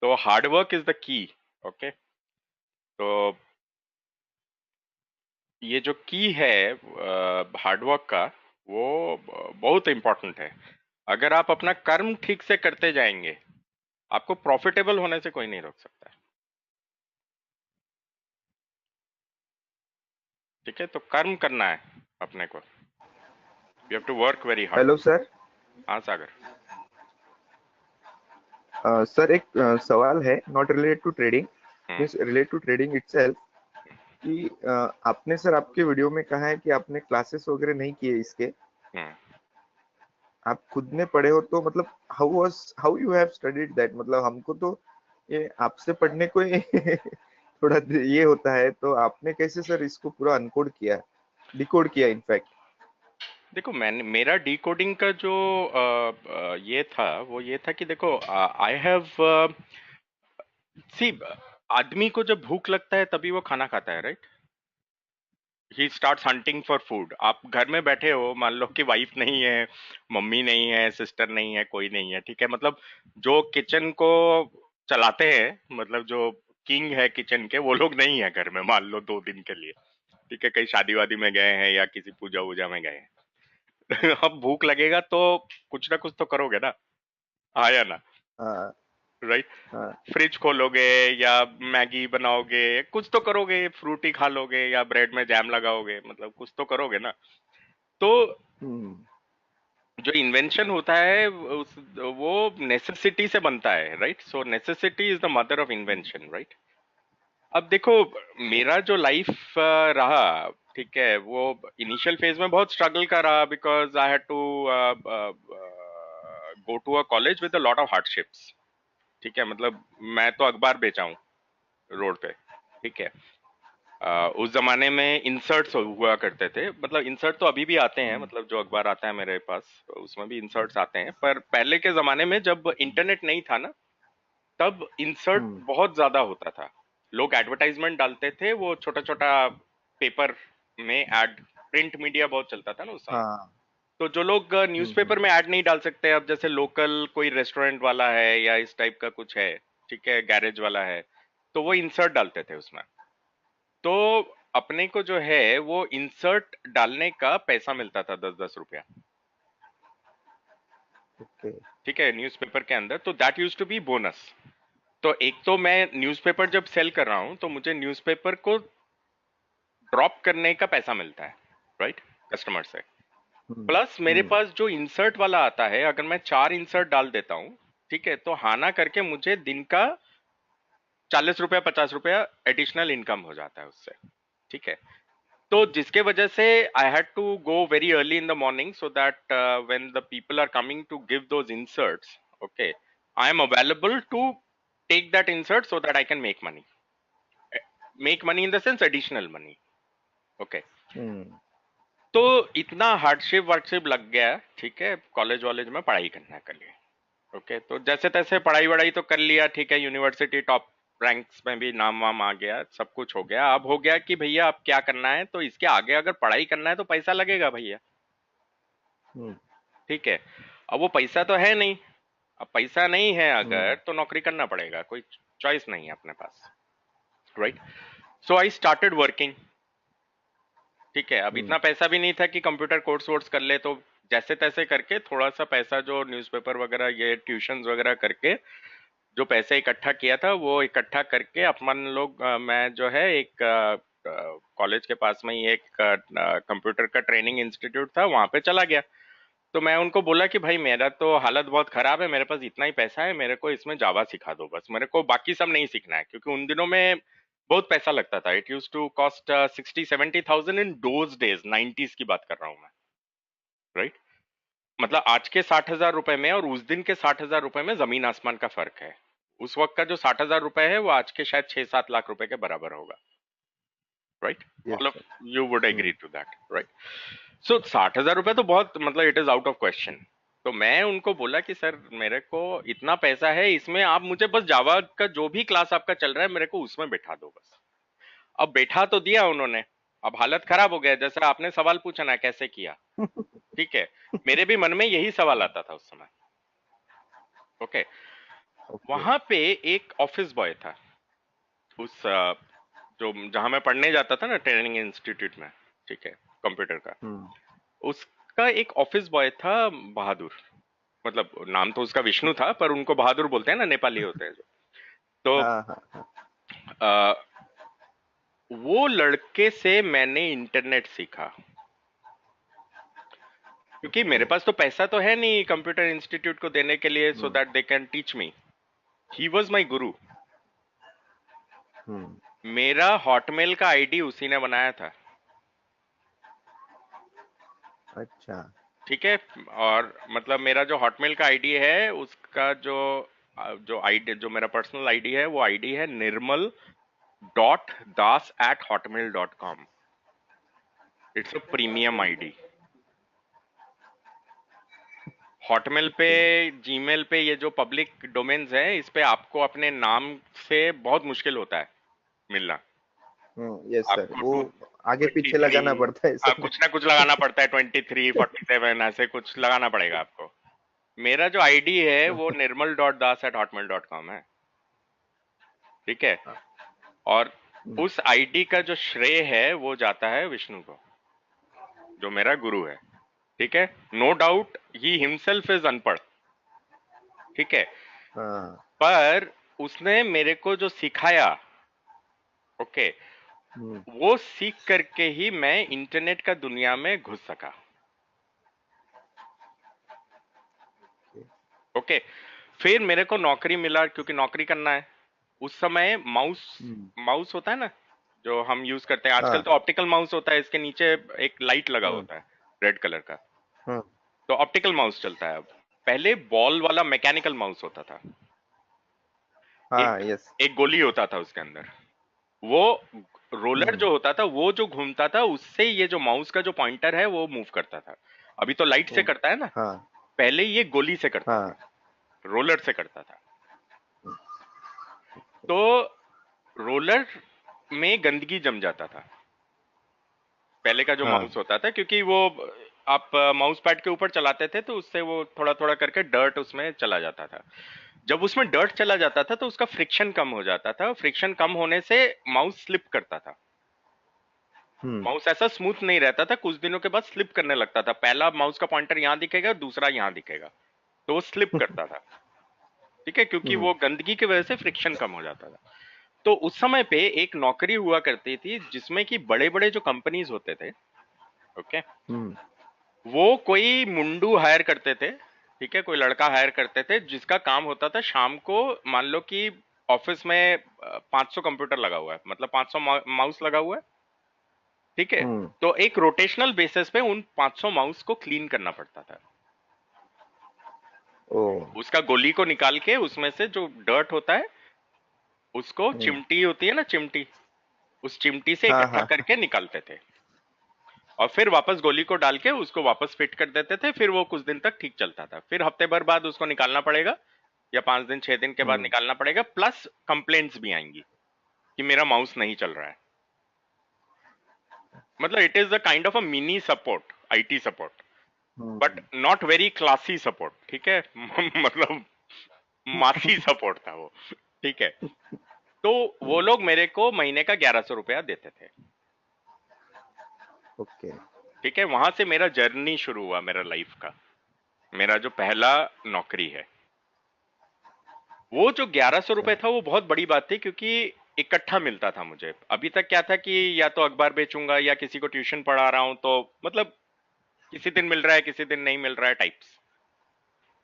तो hard work is the key. Okay, तो ये जो की है हार्ड वर्क का, वो बहुत इंपॉर्टेंट है। अगर आप अपना कर्म ठीक से करते जाएंगे, आपको प्रॉफिटेबल होने से कोई नहीं रोक सकता। ठीक है, तो कर्म करना है अपने को। You have to work very hard. Hello sir. हाँ सागर। सर एक सवाल है, not related to trading, hmm. Means related to trading itself, कि आपने सर आपके वीडियो में कहा है कि आपने क्लासेस वगैरह नहीं किए इसके, हम्म। आप खुद ने पढ़े हो, तो मतलब how you have studied that? मतलब हमको तो ये आपसे पढ़ने को ही थोड़ा ये होता है, तो आपने कैसे सर इसको पूरा अनकोड किया, डिकोड किया इनफैक्ट? देखो, मैंने मेरा डिकोडिंग का जो ये था, वो ये था कि देखो, आई हैव सी, आदमी को जब भूख लगता है तभी वो खाना खाता है, right? He starts hunting for food. आप घर में बैठे हो, मान लो कि वाइफ नहीं है, मम्मी नहीं है, सिस्टर नहीं है, कोई नहीं है, ठीक है, मतलब जो किचन को चलाते हैं, मतलब जो किंग है किचन के, वो लोग नहीं है घर में, मान लो 2 दिन के लिए, ठीक है, कहीं शादी वादी में गए हैं या किसी पूजा वूजा में गए हैं। अब भूख लगेगा तो कुछ ना कुछ तो करोगे ना, हाँ या ना? हाँ राइट? हाँ। फ्रिज खोलोगे या मैगी बनाओगे, कुछ तो करोगे, फ्रूटी खा लोगे या ब्रेड में जैम लगाओगे, मतलब कुछ तो करोगे ना। तो हम्म। जो इन्वेंशन होता है वो नेसेसिटी से बनता है, right? So necessity is the mother of invention, right? अब देखो, मेरा जो लाइफ रहा, ठीक है, वो इनिशियल फेज में बहुत स्ट्रगल का रहा, because I had to go to a college with a lot of hardships. ठीक है, मतलब मैं तो अखबार बेचा हूँ रोड पे, ठीक है। उस जमाने में इंसर्ट्स हुआ करते थे, मतलब इंसर्ट तो अभी भी आते हैं, मतलब जो अखबार आता है मेरे पास, तो उसमें भी इंसर्ट्स आते हैं, पर पहले के जमाने में जब इंटरनेट नहीं था ना, तब इंसर्ट हम्म। बहुत ज्यादा होता था। लोग एडवर्टाइजमेंट डालते थे, वो छोटा छोटा पेपर में एड, प्रिंट मीडिया बहुत चलता था ना उस समय। हाँ। तो जो लोग न्यूज़पेपर में ऐड नहीं डाल सकते, अब जैसे लोकल कोई रेस्टोरेंट वाला है या इस टाइप का कुछ है, ठीक है, गैरेज वाला है, तो वो इंसर्ट डालते थे उसमें। तो अपने को जो है वो इंसर्ट डालने का पैसा मिलता था, 10-10 रुपया, ओके। ठीक है, न्यूज़पेपर के अंदर। तो that use to be bonus. तो एक तो मैं न्यूज़पेपर जब सेल कर रहा हूं तो मुझे न्यूज़पेपर को ड्रॉप करने का पैसा मिलता है, राइट, कस्टमर से। हम्म। प्लस मेरे हम्म। पास जो इंसर्ट वाला आता है, अगर मैं 4 इंसर्ट डाल देता हूँ, ठीक है, तो हाना करके मुझे दिन का 40 रुपया 50 रुपया एडिशनल इनकम हो जाता है उससे, ठीक है। तो जिसके वजह से I had to go very early in the morning, so that when the people are coming to give those inserts, okay, I am available to take that insert so that I can make money in the sense additional money, okay. Hmm. तो इतना hardship वार्डशिप लग गया, ठीक है, college वॉलेज में पढ़ाई करने के लिए, ओके। तो जैसे तैसे पढ़ाई वढ़ाई तो कर लिया, ठीक है, यूनिवर्सिटी टॉप रैंक्स में भी नाम वाम आ गया, सब कुछ हो गया। अब हो गया कि भैया अब क्या करना है, तो इसके आगे अगर पढ़ाई करना है तो पैसा लगेगा भैया, हम्म। ठीक है। अब वो पैसा तो है नहीं, अब पैसा नहीं है अगर, हम्म। तो नौकरी करना पड़ेगा, कोई चॉइस नहीं है अपने पास, right? So I started working, ठीक है। अब हम्म। इतना पैसा भी नहीं था कि कंप्यूटर कोर्स वोर्स कर ले, तो जैसे तैसे करके थोड़ा सा पैसा जो न्यूज़पेपर वगैरह ये ट्यूशंस वगैरह करके जो पैसे इकट्ठा किया था, वो इकट्ठा करके अपन लोग मैं जो है एक कॉलेज के पास में ही एक कंप्यूटर का ट्रेनिंग इंस्टीट्यूट था, वहां पे चला गया। तो मैं उनको बोला कि भाई मेरा तो हालत बहुत खराब है, मेरे पास इतना ही पैसा है, मेरे को इसमें जावा सिखा दो बस, मेरे को बाकी सब नहीं सीखना है, क्योंकि उन दिनों में बहुत पैसा लगता था. It use to cost 60-70,000 in those days. 90s की बात कर रहा हूं मैं, राइट? मतलब आज के 60,000 रुपए में और उस दिन के 60,000 रुपए में जमीन आसमान का फर्क है. उस वक्त का जो 60,000 रुपए है वो आज के शायद 6-7 लाख रुपए के बराबर होगा, right? Yes, all of sir. You would agree to that, right? So 60,000 रुपए तो बहुत, मतलब it is out of question. तो मैं उनको बोला कि सर मेरे को इतना पैसा है, इसमें आप मुझे बस जावा का जो भी क्लास आपका चल रहा है मेरे को उसमें बैठा दो बस. अब बैठा तो दिया उन्होंने, अब हालत खराब हो गया. जैसा आपने सवाल पूछा ना कैसे किया, ठीक है, मेरे भी मन में यही सवाल आता था उस समय. Okay, Okay. वहां पे एक ऑफिस बॉय था उस जो जहां मैं पढ़ने जाता था ना, ट्रेनिंग इंस्टीट्यूट में, ठीक है, कंप्यूटर का. Hmm. उसका एक ऑफिस बॉय था बहादुर. मतलब नाम तो उसका विष्णु था पर उनको बहादुर बोलते हैं ना, नेपाली होते हैं जो. तो हाँ. आ, वो लड़के से मैंने इंटरनेट सीखा, क्योंकि मेरे पास तो पैसा तो है नहीं कंप्यूटर इंस्टीट्यूट को देने के लिए, so that they can teach me. He was my Guru. Hmm. मेरा हॉटमेल का आईडी उसी ने बनाया था, अच्छा. ठीक है. और मतलब मेरा जो हॉटमेल का आईडी है उसका जो जो आईडी, जो मेरा पर्सनल आईडी है, वो आईडी है nirmal.das@hotmail.com. It's a premium ID. Hotmail पे, जीमेल पे ये जो पब्लिक डोमेन्स हैं, इस पे आपको अपने नाम से बहुत मुश्किल होता है मिलना. Yes, sir. आपको वो आगे पीछे 23, लगाना पड़ता है हाँ, सब. कुछ ना कुछ लगाना पड़ता है. 23, 47 ऐसे कुछ लगाना पड़ेगा आपको. मेरा जो आईडी है वो nirmal.das@hotmail.com है, ठीक है. और उस आईडी का जो श्रेय है वो जाता है विष्णु को, जो मेरा गुरु है, ठीक है. No doubt he himself is अनपढ़, ठीक है, हाँ. पर उसने मेरे को जो सिखाया, ओके, Hmm. वो सीख करके ही मैं इंटरनेट का दुनिया में घुस सका. ओके, फिर मेरे को नौकरी मिला, क्योंकि नौकरी करना है. उस समय माउस माउस होता है ना जो हम यूज करते हैं आजकल, हाँ. तो ऑप्टिकल माउस होता है, इसके नीचे एक लाइट लगा होता है रेड कलर का. हाँ. तो ऑप्टिकल माउस चलता है. अब पहले बॉल वाला मैकेनिकल माउस होता था. हाँ. Yes. एक गोली होता था उसके अंदर. वो रोलर जो होता था, वो जो घूमता था, उससे ये जो माउस का जो पॉइंटर है वो मूव करता था. अभी तो लाइट से करता है ना, हाँ. पहले ये गोली से करता हाँ. था, रोलर से करता था. तो रोलर में गंदगी जम जाता था पहले का जो हाँ. माउस होता था, क्योंकि वो आप माउस पैड के ऊपर चलाते थे तो उससे वो थोड़ा थोड़ा करके डर्ट उसमें चला जाता था. जब उसमें डर्ट चला जाता था तो उसका फ्रिक्शन कम हो जाता था. फ्रिक्शन कम होने से माउस स्लिप करता था. माउस ऐसा स्मूथ नहीं रहता था, कुछ दिनों के बाद स्लिप करने लगता था. पहला माउस का पॉइंटर यहाँ दिखेगा, दूसरा यहाँ दिखेगा, तो वो स्लिप करता था, ठीक है, क्योंकि वो गंदगी की वजह से फ्रिक्शन कम हो जाता था. तो उस समय पे एक नौकरी हुआ करती थी जिसमें कि बड़े बड़े जो कंपनीज होते थे, ओके, वो कोई मुंडू हायर करते थे, ठीक है, कोई लड़का हायर करते थे जिसका काम होता था शाम को, मान लो कि ऑफिस में 500 कंप्यूटर लगा हुआ है, मतलब 500 माउस लगा हुआ है, ठीक है. तो एक रोटेशनल बेसिस पे उन 500 माउस को क्लीन करना पड़ता था. उसका गोली को निकाल के उसमें से जो डर्ट होता है उसको, चिमटी होती है ना, चिमटी, उस चिमटी से इकट्ठा करके निकालते थे और फिर वापस गोली को डाल के उसको वापस फिट कर देते थे. फिर वो कुछ दिन तक ठीक चलता था. फिर हफ्ते भर बाद उसको निकालना पड़ेगा, या 5 दिन 6 दिन के बाद निकालना पड़ेगा. प्लस कंप्लेंट्स भी आएंगी कि मेरा माउस नहीं चल रहा है. मतलब it is a kind of a mini support, IT support, but not very classy support, ठीक है. मतलब मासी सपोर्ट था वो, ठीक है. तो वो लोग मेरे को महीने का 1100 रुपया देते थे, ओके. ठीक है. वहां से मेरा जर्नी शुरू हुआ, मेरा लाइफ का, मेरा जो पहला नौकरी है. वो जो 1100 रुपए था वो बहुत बड़ी बात थी, क्योंकि इकट्ठा मिलता था मुझे. अभी तक क्या था कि या तो अखबार बेचूंगा या किसी को ट्यूशन पढ़ा रहा हूं, तो मतलब किसी दिन मिल रहा है किसी दिन नहीं मिल रहा है टाइप्स.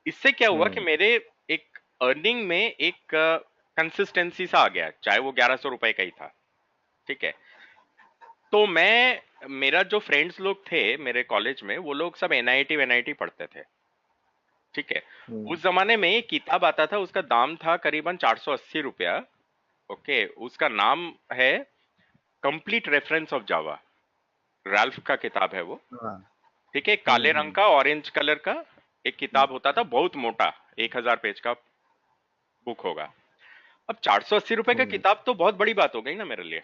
इससे क्या हुआ कि मेरे एक अर्निंग में एक कंसिस्टेंसी सा आ गया, चाहे वो 1100 रुपए का ही था. ठीक है। तो मेरा जो फ्रेंड्स लोग थे मेरे कॉलेज में, वो लोग सब एनआईटी एनआईटी पढ़ते थे। ठीक है। उस जमाने में एक किताब आता था, उसका दाम था करीबन 480 रुपया। ओके, उसका नाम है complete reference of Java. Ralph का किताब है वो। हाँ। ठीक है, काले रंग का ऑरेंज कलर का एक किताब होता था, बहुत मोटा, 1000 पेज का बुक होगा। अब 480 रुपए का किताब तो बहुत बड़ी बात हो गई ना मेरे लिए।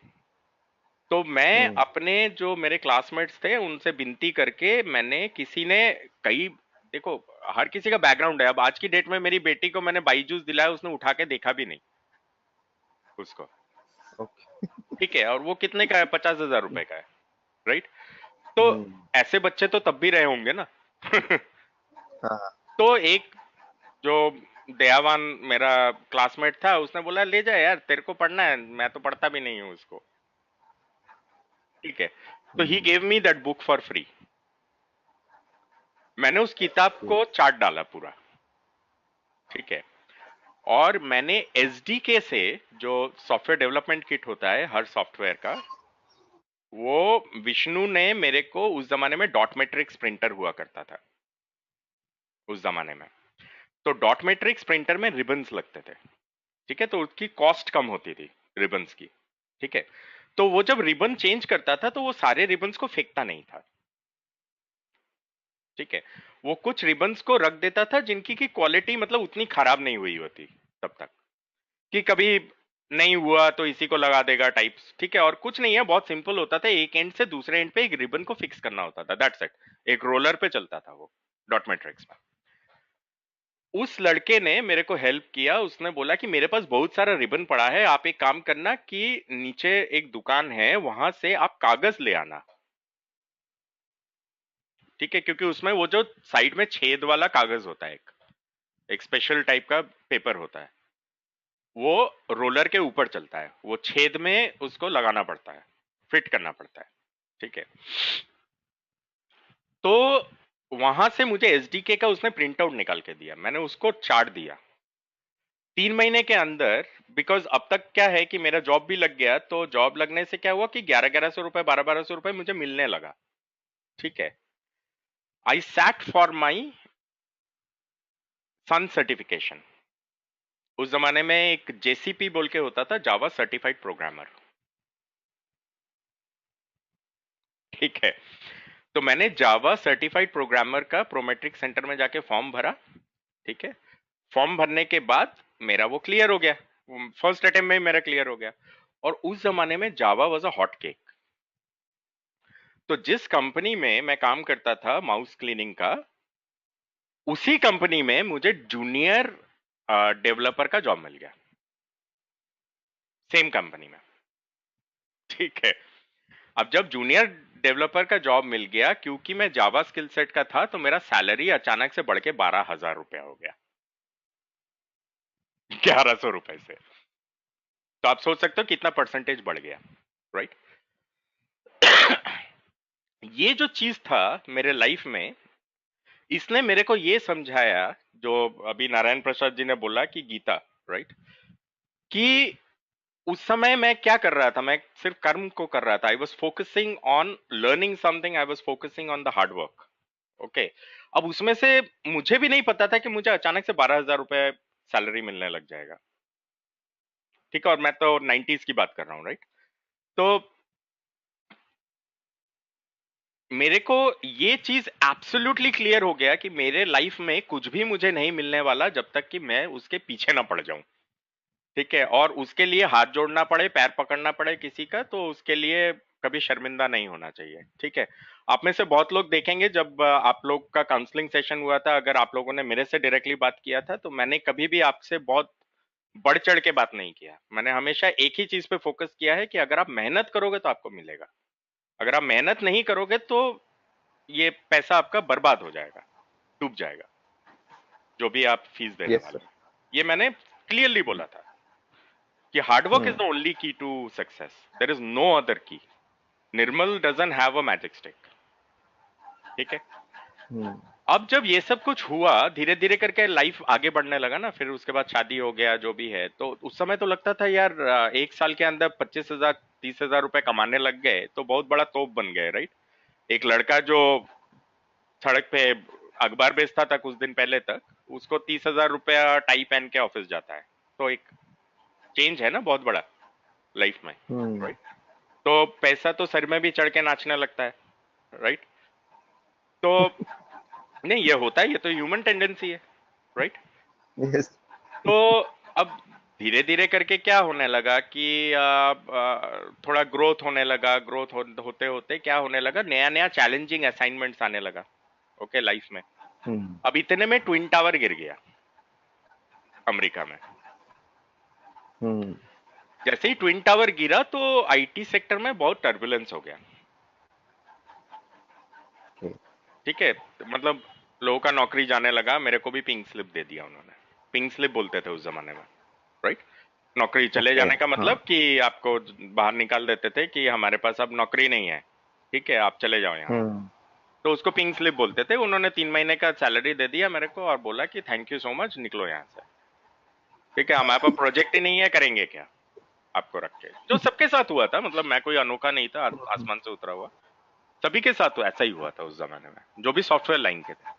तो मैं अपने जो मेरे क्लासमेट्स थे उनसे विनती करके, मैंने किसी ने कई, देखो हर किसी का बैकग्राउंड है। अब आज की डेट में मेरी बेटी को मैंने बाईजूस दिलाया, उसने उठा के देखा भी नहीं उसको। ओके। ठीक है, और वो कितने का है? 50,000 रुपए का है, राइट? तो ऐसे बच्चे तो तब भी रहे होंगे ना। हाँ। तो एक जो दयावान मेरा क्लासमेट था, उसने बोला ले जा यार, तेरे को पढ़ना है, मैं तो पढ़ता भी नहीं हूँ उसको। ठीक है, तो he gave me that book for free. मैंने उस किताब को चाट डाला पूरा। ठीक है, और मैंने एसडीके से, जो सॉफ्टवेयर डेवलपमेंट किट होता है हर सॉफ्टवेयर का, वो विष्णु ने मेरे को, उस जमाने में डॉट मैट्रिक्स प्रिंटर हुआ करता था उस जमाने में। तो डॉट मैट्रिक्स प्रिंटर में रिबन्स लगते थे। ठीक है, तो उसकी कॉस्ट कम होती थी रिबन्स की। ठीक है, तो वो जब रिबन चेंज करता था तो वो सारे रिबन्स को फेंकता नहीं था। ठीक है, वो कुछ रिबन्स को रख देता था जिनकी की क्वालिटी मतलब उतनी खराब नहीं हुई होती तब तक, कि कभी नहीं हुआ तो इसी को लगा देगा टाइप्स। ठीक है, और कुछ नहीं है, बहुत सिंपल होता था, एक एंड से दूसरे एंड पे एक रिबन को फिक्स करना होता था, दैट्स इट। एक रोलर पे चलता था वो डॉट मैट्रिक्स में। उस लड़के ने मेरे को हेल्प किया, उसने बोला कि मेरे पास बहुत सारा रिबन पड़ा है, आप एक काम करना कि नीचे एक दुकान है, वहां से आप कागज ले आना। ठीक है, क्योंकि उसमें वो जो साइड में छेद वाला कागज होता है, एक स्पेशल टाइप का पेपर होता है, वो रोलर के ऊपर चलता है, वो छेद में उसको लगाना पड़ता है, फिट करना पड़ता है। ठीक है, तो वहां से मुझे एसडीके का उसने प्रिंट आउट निकाल के दिया, मैंने उसको चार्ट दिया 3 महीने के अंदर। बिकॉज अब तक क्या है कि मेरा जॉब भी लग गया, तो जॉब लगने से क्या हुआ कि 1100 1100 रुपए, 1200 1200 रुपए मुझे मिलने लगा। ठीक है, I sat for my son certification. उस जमाने में एक जेसीपी बोल के होता था, जावा सर्टिफाइड प्रोग्रामर। ठीक है, तो मैंने जावा सर्टिफाइड प्रोग्रामर का प्रोमेट्रिक सेंटर में जाके फॉर्म भरा। ठीक है, फॉर्म भरने के बाद मेरा वो क्लियर हो गया, फर्स्ट अटेम्प्ट में ही मेरा क्लियर हो गया। और उस जमाने में जावा वाज अ हॉट केक। तो जिस कंपनी में मैं काम करता था माउस क्लीनिंग का, उसी कंपनी में मुझे जूनियर डेवलपर का जॉब मिल गया, सेम कंपनी में। ठीक है, अब जब जूनियर डेवलपर का जॉब मिल गया, क्योंकि मैं जावा स्किल सेट का था, तो मेरा सैलरी अचानक से बढ़ के 12,000 रुपया हो गया, 1100 रुपए से। तो आप सोच सकते हो कितना परसेंटेज बढ़ गया, राइट? ये जो चीज था मेरे लाइफ में, इसने मेरे को ये समझाया, जो अभी नारायण प्रसाद जी ने बोला कि गीता, राइट, कि उस समय मैं क्या कर रहा था, मैं सिर्फ कर्म को कर रहा था। I was focusing on learning something, I was focusing on the hard work. Okay, अब उसमें से मुझे भी नहीं पता था कि मुझे अचानक से 12,000 रुपए सैलरी मिलने लग जाएगा। ठीक है, और मैं तो 90s की बात कर रहा हूँ, राइट? तो मेरे को ये चीज एब्सोल्युटली क्लियर हो गया कि मेरे लाइफ में कुछ भी मुझे नहीं मिलने वाला जब तक कि मैं उसके पीछे ना पड़ जाऊं। ठीक है, और उसके लिए हाथ जोड़ना पड़े, पैर पकड़ना पड़े किसी का, तो उसके लिए कभी शर्मिंदा नहीं होना चाहिए। ठीक है, आप में से बहुत लोग देखेंगे, जब आप लोग का काउंसलिंग सेशन हुआ था, अगर आप लोगों ने मेरे से डायरेक्टली बात किया था, तो मैंने कभी भी आपसे बहुत बढ़ चढ़ के बात नहीं किया। मैंने हमेशा एक ही चीज पे फोकस किया है कि अगर आप मेहनत करोगे तो आपको मिलेगा, अगर आप मेहनत नहीं करोगे तो ये पैसा आपका बर्बाद हो जाएगा, डूब जाएगा, जो भी आप फीस देने यस वाले सर। हैं। ये मैंने क्लियरली बोला था कि hard work is the only key to success, there is no other key. Nirmal doesn't have a magic stick. ठीक है, अब जब ये सब कुछ हुआ, धीरे धीरे करके लाइफ आगे बढ़ने लगा ना, फिर उसके बाद शादी हो गया, जो भी है, तो उस समय तो लगता था यार 1 साल के अंदर 25,000 30,000 रुपए कमाने लग गए तो बहुत बड़ा तोप बन गए, राइट? एक लड़का जो सड़क पे अखबार बेचता था कुछ दिन पहले तक, उसको 30,000 रुपया टाई पहन के ऑफिस जाता है। तो एक चेंज है ना बहुत बड़ा लाइफ में, राइट? तो पैसा तो सर में भी चढ़ के नाचने लगता है, राइट? तो नहीं, ये होता है, ये तो ह्यूमन टेंडेंसी है, राइट? यस। तो अब धीरे धीरे करके क्या होने लगा कि थोड़ा ग्रोथ होने लगा। ग्रोथ होते होते क्या होने लगा, नया नया चैलेंजिंग असाइनमेंट्स आने लगा, ओके, लाइफ में। अब इतने में ट्विन टावर गिर गया अमेरिका में। जैसे ही ट्विन टावर गिरा तो आईटी सेक्टर में बहुत टर्बुलेंस हो गया, ठीक है? मतलब लोगों का नौकरी जाने लगा। मेरे को भी पिंक स्लिप दे दिया उन्होंने। पिंक स्लिप बोलते थे उस जमाने में, राइट? नौकरी चले जाने का मतलब कि आपको बाहर निकाल देते थे कि हमारे पास अब नौकरी नहीं है, ठीक है, आप चले जाओ यहाँ। तो उसको पिंक स्लिप बोलते थे। उन्होंने 3 महीने का सैलरी दे दिया मेरे को और बोला कि थैंक यू सो मच, निकलो यहाँ से, ठीक है, हमारे पास प्रोजेक्ट ही नहीं है, करेंगे क्या आपको रख के। जो सबके साथ हुआ था, मतलब मैं कोई अनोखा नहीं था, आसमान से उतरा हुआ, सभी के साथ ऐसा ही हुआ था उस जमाने में, जो भी सॉफ्टवेयर लाइन के थे।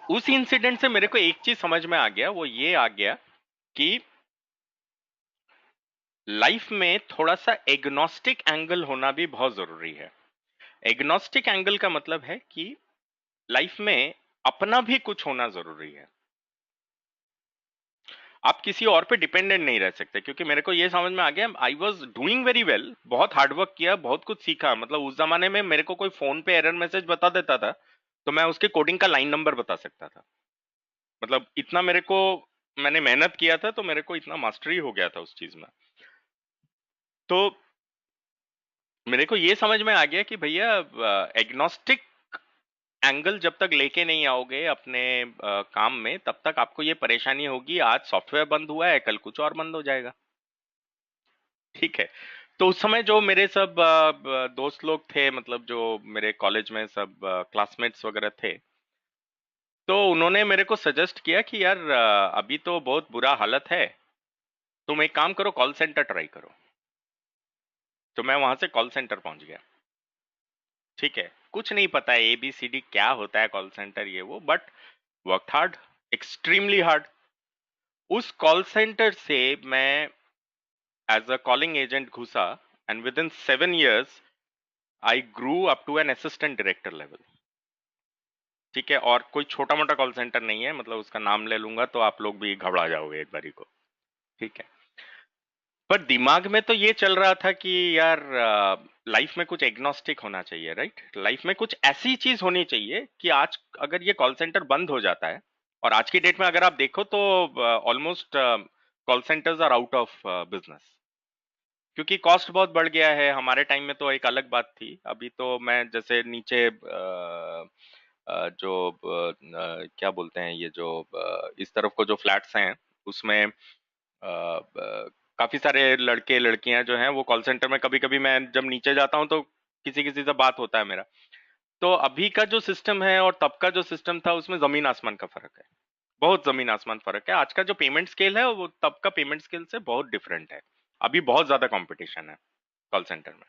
उस इंसिडेंट से मेरे को एक चीज समझ में आ गया, वो ये आ गया कि लाइफ में थोड़ा सा एग्नोस्टिक एंगल होना भी बहुत जरूरी है। एग्नोस्टिक एंगल का मतलब है कि लाइफ में अपना भी कुछ होना जरूरी है। आप किसी और पे डिपेंडेंट नहीं रह सकते, क्योंकि मेरे को ये समझ में आ गया, I was doing very well, बहुत हार्डवर्क किया, बहुत कुछ सीखा। मतलब उस जमाने में मेरे को कोई फोन पे एरर मैसेज बता देता था तो मैं उसके कोडिंग का लाइन नंबर बता सकता था। मतलब इतना मेरे को, मैंने मेहनत किया था तो मेरे को इतना मास्टरी हो गया था उस चीज में। तो मेरे को ये समझ में आ गया कि भैया एग्नोस्टिक एंगल जब तक लेके नहीं आओगे अपने काम में, तब तक आपको ये परेशानी होगी, आज सॉफ्टवेयर बंद हुआ है, कल कुछ और बंद हो जाएगा, ठीक है? तो उस समय जो मेरे सब दोस्त लोग थे, मतलब जो मेरे कॉलेज में सब क्लासमेट्स वगैरह थे, तो उन्होंने मेरे को सजेस्ट किया कि यार अभी तो बहुत बुरा हालत है, तुम एक काम करो, कॉल सेंटर ट्राई करो। तो मैं वहां से कॉल सेंटर पहुंच गया, ठीक है? कुछ नहीं पता है ABCD क्या होता है कॉल सेंटर, ये वो, but work hard, extremely hard. उस कॉल सेंटर से मैं एज अ कॉलिंग एजेंट घुसा and within 7 years I grew up to an assistant director level, ठीक है? और कोई छोटा मोटा कॉल सेंटर नहीं है, मतलब उसका नाम ले लूंगा तो आप लोग भी घबरा जाओगे एक बारी को, ठीक है? पर दिमाग में तो ये चल रहा था कि यार लाइफ में कुछ एग्नोस्टिक होना चाहिए, राइट? लाइफ में कुछ ऐसी चीज होनी चाहिए कि आज अगर ये कॉल सेंटर बंद हो जाता है, और आज की डेट में अगर आप देखो तो almost call centres are out of business, क्योंकि कॉस्ट बहुत बढ़ गया है। हमारे टाइम में तो एक अलग बात थी, अभी तो मैं जैसे नीचे जो क्या बोलते हैं, ये जो इस तरफ को जो फ्लैट्स हैं उसमें काफी सारे लड़के लड़कियां जो हैं वो कॉल सेंटर में, कभी कभी मैं जब नीचे जाता हूं तो किसी किसी से बात होता है मेरा। तो अभी का जो सिस्टम है और तब का जो सिस्टम था, उसमें जमीन आसमान का फर्क है, बहुत जमीन आसमान फर्क है। आज का जो पेमेंट स्केल है वो तब का पेमेंट स्केल से बहुत डिफरेंट है। अभी बहुत ज्यादा कंपटीशन है कॉल सेंटर में।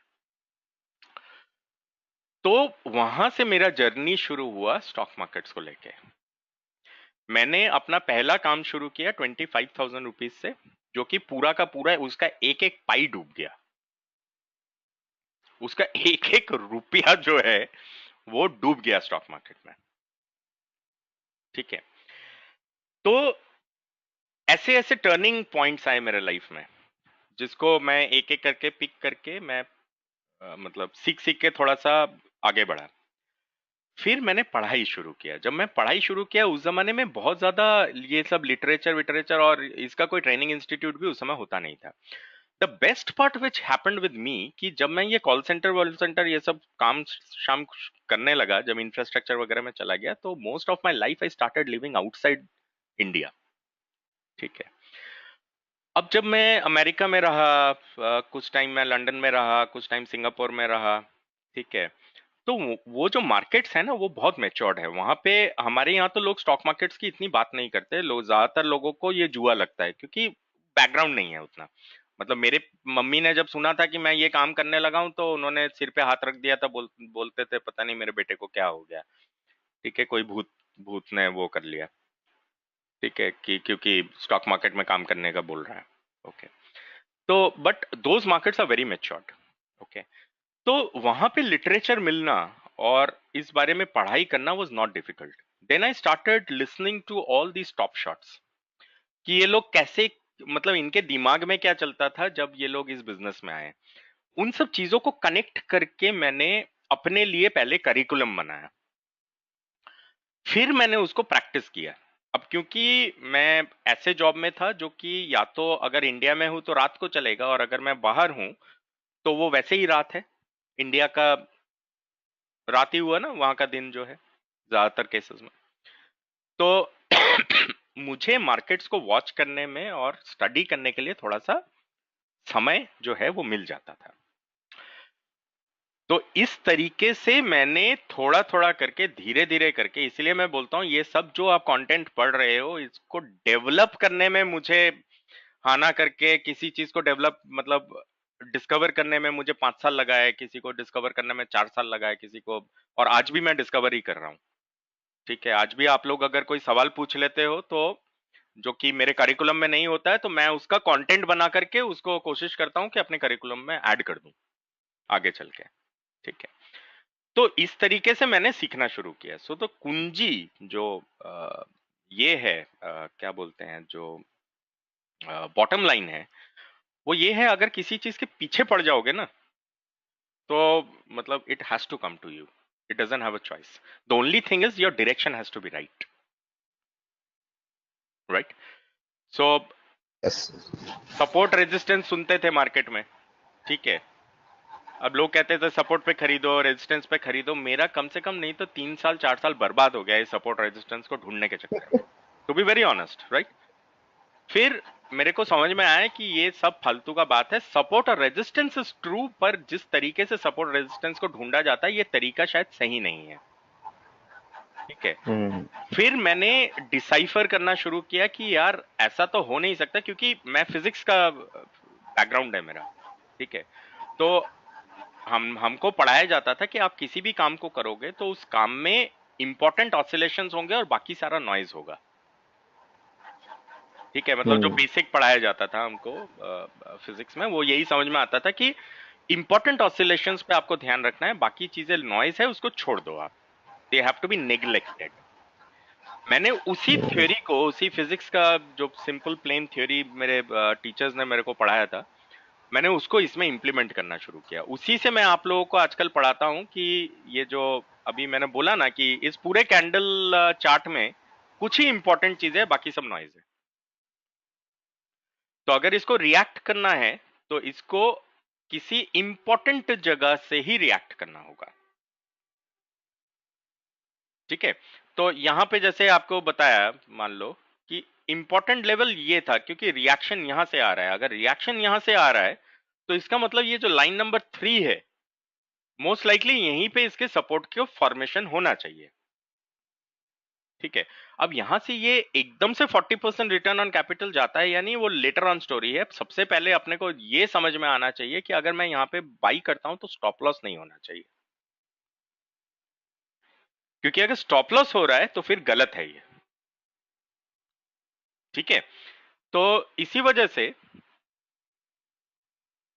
तो वहां से मेरा जर्नी शुरू हुआ स्टॉक मार्केट्स को लेके। मैंने अपना पहला काम शुरू किया 25,000 रुपीज से, जो कि पूरा का पूरा उसका एक एक पाई डूब गया। उसका एक एक रुपया जो है वो डूब गया स्टॉक मार्केट में, ठीक है? तो ऐसे ऐसे टर्निंग पॉइंट्स आए मेरे लाइफ में, जिसको मैं एक एक करके पिक करके मैं मतलब सीख सीख के थोड़ा सा आगे बढ़ा। फिर मैंने पढ़ाई शुरू किया। जब मैं पढ़ाई शुरू किया, उस जमाने में बहुत ज्यादा ये सब लिटरेचर विटरेचर और इसका कोई ट्रेनिंग इंस्टीट्यूट भी उस समय होता नहीं था। The best part which happened with me, कि जब मैं ये कॉल सेंटर वॉल सेंटर ये सब काम शाम करने लगा, जब इंफ्रास्ट्रक्चर वगैरह में चला गया, तो most of my life I started living outside India, ठीक है? अब जब मैं अमेरिका में रहा, कुछ टाइम मैं लंदन में रहा, कुछ टाइम सिंगापुर में रहा, ठीक है? तो वो जो मार्केट्स है ना, वो बहुत मेच्योर्ड है वहां पे। हमारे यहाँ तो लोग स्टॉक मार्केट्स की इतनी बात नहीं करते, लोग, ज्यादातर लोगों को ये जुआ लगता है, क्योंकि बैकग्राउंड नहीं है उतना। मतलब मेरे मम्मी ने जब सुना था कि मैं ये काम करने लगा हूं तो उन्होंने सिर पे हाथ रख दिया था, बोलते थे पता नहीं मेरे बेटे को क्या हो गया, ठीक है, कोई भूत भूत ने वो कर लिया, ठीक है, कि क्योंकि स्टॉक मार्केट में काम करने का बोल रहा है। ओके, तो but those markets are very matured. Okay, तो वहां पे लिटरेचर मिलना और इस बारे में पढ़ाई करना was not difficult. Then I started listening to all these top shots कि ये लोग कैसे, मतलब इनके दिमाग में क्या चलता था जब ये लोग इस बिजनेस में आए। उन सब चीजों को कनेक्ट करके मैंने अपने लिए पहले करिकुलम बनाया, फिर मैंने उसको प्रैक्टिस किया। अब क्योंकि मैं ऐसे जॉब में था जो कि या तो अगर इंडिया में हूं तो रात को चलेगा, और अगर मैं बाहर हूं तो वो वैसे ही रात है। इंडिया का रात ही हुआ ना, वहां का दिन जो है ज्यादातर केसेस में। तो मुझे मार्केट्स को वॉच करने में और स्टडी करने के लिए थोड़ा सा समय जो है वो मिल जाता था। तो इस तरीके से मैंने थोड़ा थोड़ा करके, धीरे धीरे करके, इसलिए मैं बोलता हूँ ये सब जो आप कंटेंट पढ़ रहे हो इसको डेवलप करने में मुझे, हाना करके किसी चीज को डेवलप, मतलब डिस्कवर करने में मुझे 5 साल लगा है, किसी को डिस्कवर करने में 4 साल लगा है, किसी को, और आज भी मैं डिस्कवर ही कर रहा हूँ। ठीक है, आज भी आप लोग अगर कोई सवाल पूछ लेते हो तो जो कि मेरे करिकुलम में नहीं होता है तो मैं उसका कंटेंट बना करके उसको कोशिश करता हूँ कि अपने करिकुलम में ऐड कर दूं आगे चल के। ठीक है, तो इस तरीके से मैंने सीखना शुरू किया। सो तो कुंजी जो ये है, क्या बोलते हैं, जो बॉटम लाइन है वो ये है, अगर किसी चीज के पीछे पड़ जाओगे ना तो मतलब it has to come to you, it doesn't have a choice. The only thing is your direction has to be right, right. So yes. Support resistance सुनते थे मार्केट में, ठीक है, अब लोग कहते थे सपोर्ट पे खरीदो, रेजिस्टेंस पे खरीदो। मेरा कम से कम नहीं तो 3 साल 4 साल बर्बाद हो गया इस सपोर्ट रेजिस्टेंस को ढूंढने के चक्कर में, to be very honest, right. फिर मेरे को समझ में आया कि ये सब फालतू का बात है। सपोर्ट और रेजिस्टेंस इज ट्रू, पर जिस तरीके से सपोर्ट रेजिस्टेंस को ढूंढा जाता है ये तरीका शायद सही नहीं है, ठीक है। फिर मैंने डिसाइफर करना शुरू किया कि यार ऐसा तो हो नहीं सकता, क्योंकि मैं फिजिक्स का बैकग्राउंड है मेरा, ठीक है। तो हमको पढ़ाया जाता था कि आप किसी भी काम को करोगे तो उस काम में इंपॉर्टेंट ऑसिलेशंस होंगे और बाकी सारा नॉइज होगा, ठीक है। मतलब जो बेसिक पढ़ाया जाता था हमको फिजिक्स में, वो यही समझ में आता था कि इंपॉर्टेंट ऑसिलेशंस पे आपको ध्यान रखना है, बाकी चीजें नॉइज है उसको छोड़ दो आप, they have to be neglected. मैंने उसी थ्योरी को, उसी फिजिक्स का जो सिंपल प्लेन थ्योरी मेरे टीचर्स ने मेरे को पढ़ाया था, मैंने उसको इसमें इंप्लीमेंट करना शुरू किया। उसी से मैं आप लोगों को आजकल पढ़ाता हूं कि ये जो अभी मैंने बोला ना कि इस पूरे कैंडल चार्ट में कुछ ही इंपॉर्टेंट चीज है, बाकी सब नॉइज है। तो अगर इसको रिएक्ट करना है तो इसको किसी इंपॉर्टेंट जगह से ही रिएक्ट करना होगा, ठीक है। तो यहां पे जैसे आपको बताया, मान लो कि इंपॉर्टेंट लेवल ये था क्योंकि रिएक्शन यहां से आ रहा है। अगर रिएक्शन यहां से आ रहा है तो इसका मतलब ये जो लाइन नंबर 3 है, मोस्ट लाइकली यहीं पे इसके सपोर्ट के फॉर्मेशन होना चाहिए, ठीक है। अब यहां से ये एकदम से 40% रिटर्न ऑन कैपिटल जाता है, यानी वो लेटर ऑन स्टोरी है। सबसे पहले अपने को ये समझ में आना चाहिए कि अगर मैं यहाँ पे बाई करता हूं तो स्टॉप लॉस नहीं होना चाहिए, क्योंकि अगर स्टॉप लॉस हो रहा है तो फिर गलत है ये, ठीक है। तो इसी वजह से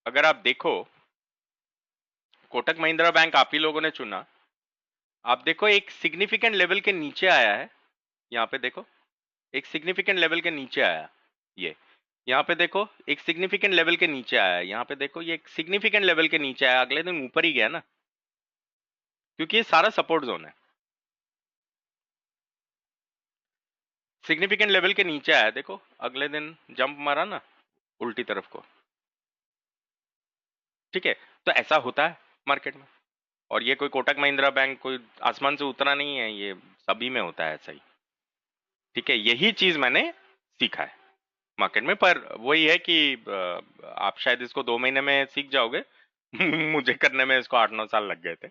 अगर आप देखो, कोटक महिंद्रा बैंक आप ही लोगों ने चुना, आप देखो एक सिग्निफिकेंट लेवल के नीचे आया है, यहाँ पे देखो एक सिग्निफिकेंट लेवल के नीचे आया, ये यहाँ पे देखो एक सिग्निफिकेंट लेवल के नीचे आया, यहाँ पे देखो ये एक सिग्निफिकेंट लेवल के नीचे आया, अगले दिन ऊपर ही गया ना, क्योंकि ये सारा सपोर्ट जोन है। सिग्निफिकेंट लेवल के नीचे आया, देखो अगले दिन जंप मारा ना उल्टी तरफ को, ठीक है। तो ऐसा होता है मार्केट में, और ये कोई कोटक महिंद्रा बैंक कोई आसमान से उतरा नहीं है, ये सभी में होता है ऐसा ही, ठीक है। यही चीज मैंने सीखा है मार्केट में, पर वही है कि आप शायद इसको 2 महीने में सीख जाओगे मुझे करने में इसको 8-9 साल लग गए थे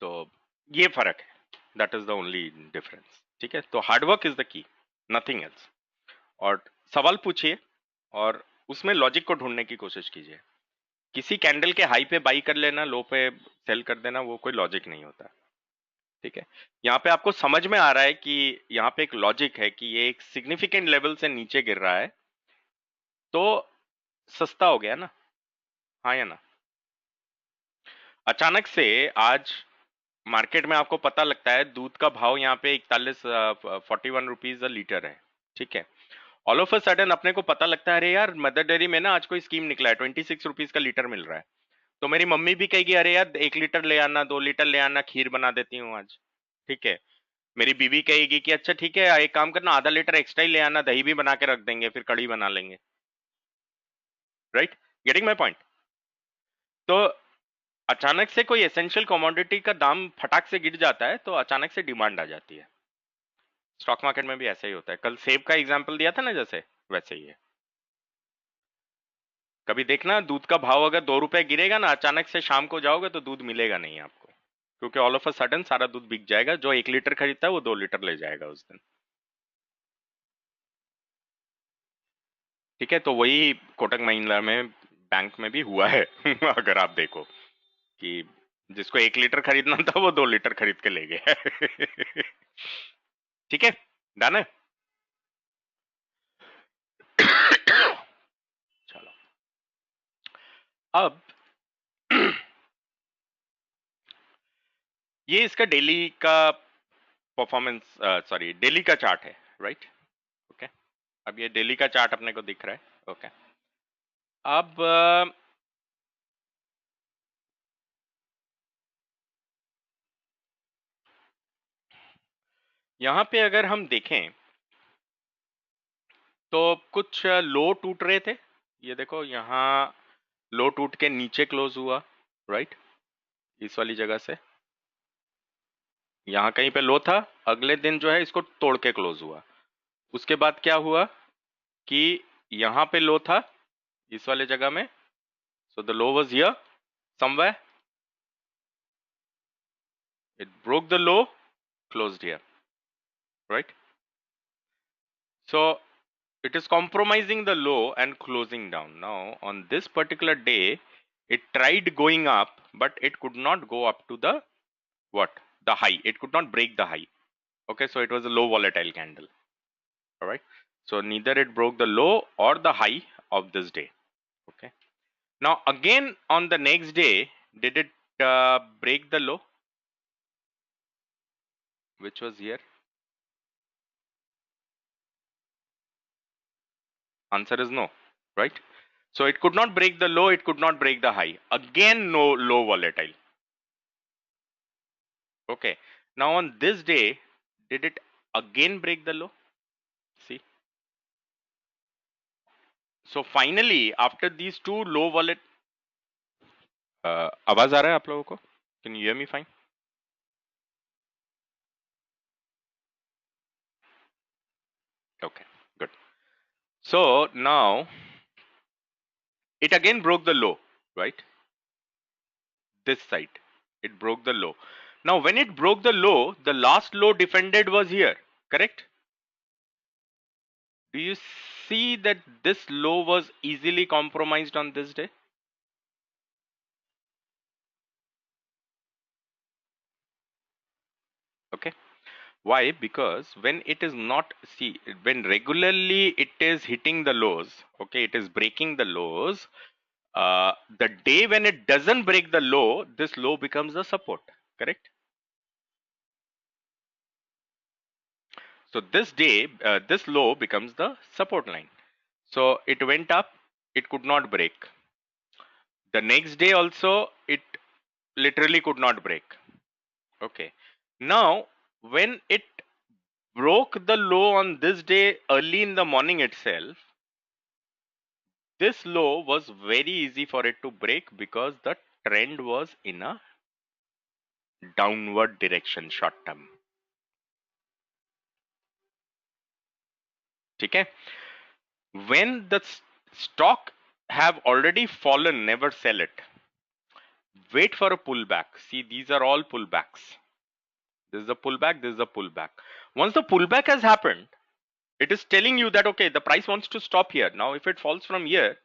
तो ये फर्क है, that is the only difference, ठीक है। तो hard work is the key, nothing else. और सवाल पूछिए और उसमें लॉजिक को ढूंढने की कोशिश कीजिए। किसी कैंडल के हाई पे बाई कर लेना, लो पे सेल कर देना, वो कोई लॉजिक नहीं होता। ठीक है, यहाँ पे आपको समझ में आ रहा है कि यहाँ पे एक लॉजिक है कि ये एक सिग्निफिकेंट लेवल से नीचे गिर रहा है तो सस्ता हो गया ना, हाँ या ना। अचानक से आज मार्केट में आपको पता लगता है दूध का भाव यहाँ पे 41 रुपीज लीटर है। ठीक है, ऑल ऑफ अ सडन अपने को पता लगता है अरे यार मदर डेयरी में ना आज कोई स्कीम निकला है, 26 रुपीज का लीटर मिल रहा है। तो मेरी मम्मी भी कहेगी अरे यार 1 लीटर ले आना, 2 लीटर ले आना, खीर बना देती हूँ आज। ठीक है, मेरी बीवी कहेगी कि अच्छा ठीक है एक काम करना, आधा लीटर एक्स्ट्रा ही ले आना, दही भी बना के रख देंगे, फिर कढ़ी बना लेंगे। Right, getting my point. तो अचानक से कोई एसेंशियल कमोडिटी का दाम फटाक से गिर जाता है तो अचानक से डिमांड आ जाती है। स्टॉक मार्केट में भी ऐसा ही होता है। कल सेब का एग्जांपल दिया था ना, जैसे वैसे ही है। कभी देखना दूध का भाव अगर 2 रुपए गिरेगा ना, अचानक से शाम को जाओगे तो दूध मिलेगा नहीं आपको, क्योंकि ऑल ऑफ अ सडन सारा दूध बिक जाएगा। जो 1 लीटर खरीदता है वो 2 लीटर ले जाएगा उस दिन। ठीक है, तो वही कोटक महिंद्रा में बैंक में भी हुआ है अगर आप देखो कि जिसको 1 लीटर खरीदना था वो 2 लीटर खरीद के ले गया ठीक है, डन है। चलो अब ये इसका डेली का परफॉर्मेंस, सॉरी डेली का चार्ट है, राइट। ओके, अब ये डेली का चार्ट अपने को दिख रहा है। ओके, अब यहां पे अगर हम देखें तो कुछ लो टूट रहे थे। ये देखो यहाँ लो टूट के नीचे क्लोज हुआ, राइट, इस वाली जगह से। यहाँ कहीं पे लो था, अगले दिन जो है इसको तोड़ के क्लोज हुआ। उसके बाद क्या हुआ कि यहाँ पे लो था इस वाले जगह में, so the low was here somewhere, it broke the low, closed here, right? So it is compromising the low and closing down. Now on this particular day it tried going up but it could not go up to the what, the high. It could not break the high. Okay, so it was a low volatile candle. All right, so neither it broke the low or the high of this day. Okay, now again on the next day did it break the low, which was here? Answer is no, right? So it could not break the low, it could not break the high. Again, no low volatile. Okay. Now on this day, did it again break the low? See. So finally, after these two low volatile, आवाज आ रहा है आप लोगों को? Can you hear me fine? Okay, good. So now it again broke the low, right? This side, it broke the low. Now when it broke the low, the last low defended was here, correct? Do you see that this low was easily compromised on this day? Okay, why? Because when it is not, see, when regularly it is hitting the lows, okay, it is breaking the lows, the day when it doesn't break the low, this low becomes the support, correct? So this day, this low becomes the support line. So it went up, it could not break. The next day also it literally could not break. Okay, now when it broke the low on this day early in the morning itself, this low was very easy for it to break because the trend was in a downward direction short term. Okay, when the stock have already fallen, never sell it. Wait for a pullback. See, these are all pullbacks. This is a pullback, this is a pullback. Once the pullback has happened, It is telling you that, okay, the price wants to stop here. Now, if it falls from here,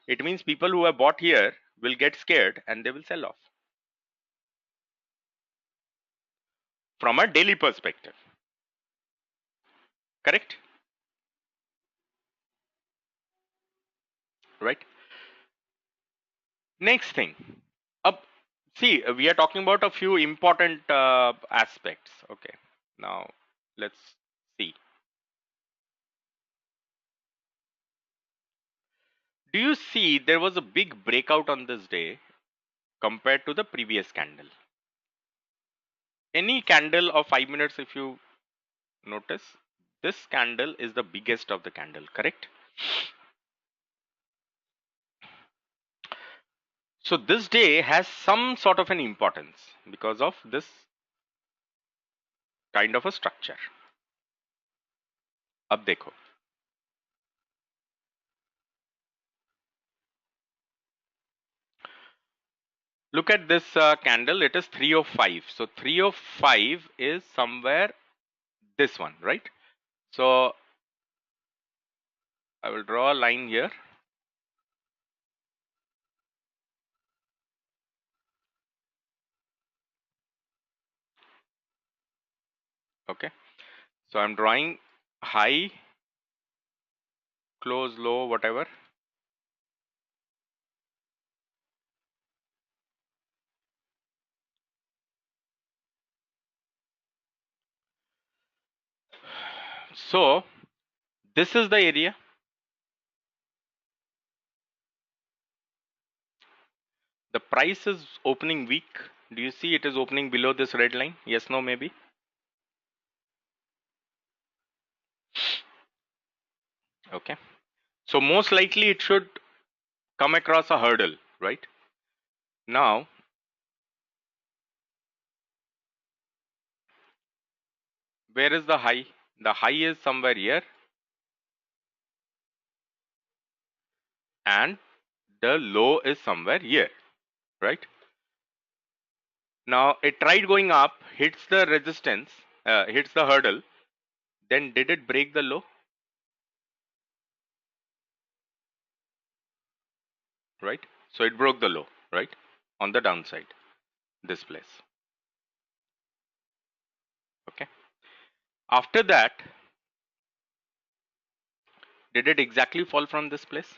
it means people who have bought here will get scared and they will sell off. From a daily perspective. Correct? Right? Next thing. See, we are talking about a few important aspects. Okay. Now, let's see. Do you see there was a big breakout on this day compared to the previous candle? Any candle of 5 minutes, if you notice, this candle is the biggest of the candle, correct? So this day has some sort of an importance because of this kind of a structure. अब देखो, look at this candle, it is 305. So 305 is somewhere this one, right? So I will draw a line here. Okay. So I'm drawing high, close, low, whatever. So this is the area. The price is opening weak. Do you see it is opening below this red line? Yes, no, maybe. Okay. So most likely it should come across a hurdle, right? Now, where is the high? The high is somewhere here. And the low is somewhere here, right? Now it tried going up, hits the resistance, hits the hurdle. Then did it break the low? Right? So it broke the low, right? On the downside, this place. Okay. After that, did it exactly fall from this place?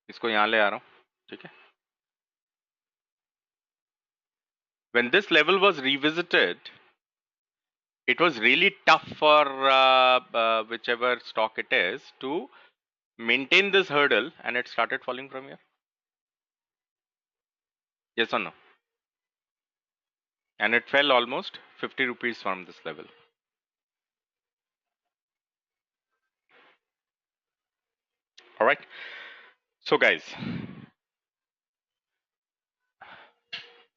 इसको यहाँ ले आ रहा हूँ, ठीक है? When this level was revisited, it was really tough for whichever stock it is to maintain this hurdle, and it started falling from here. Yes or no? And it fell almost 50 rupees from this level. All right. So guys,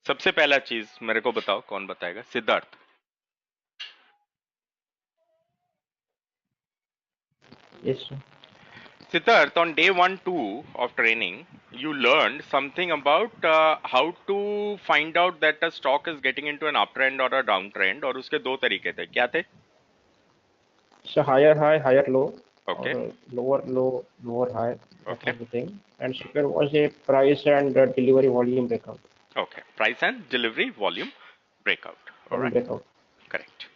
सबसे पहला चीज मेरे को बताओ, कौन बताएगा? Siddharth. Yes, sir. Siddharth, on day 1-2 of training, you learned something about how to find out that a stock is getting into an uptrend or a downtrend, और उसके दो तरीके थे. क्या थे? So higher high, higher low, Okay. or lower low, lower high. That Okay. was the thing. And second was a price and delivery volume breakout. Okay. Price and delivery volume breakout. All right. Breakout. Correct.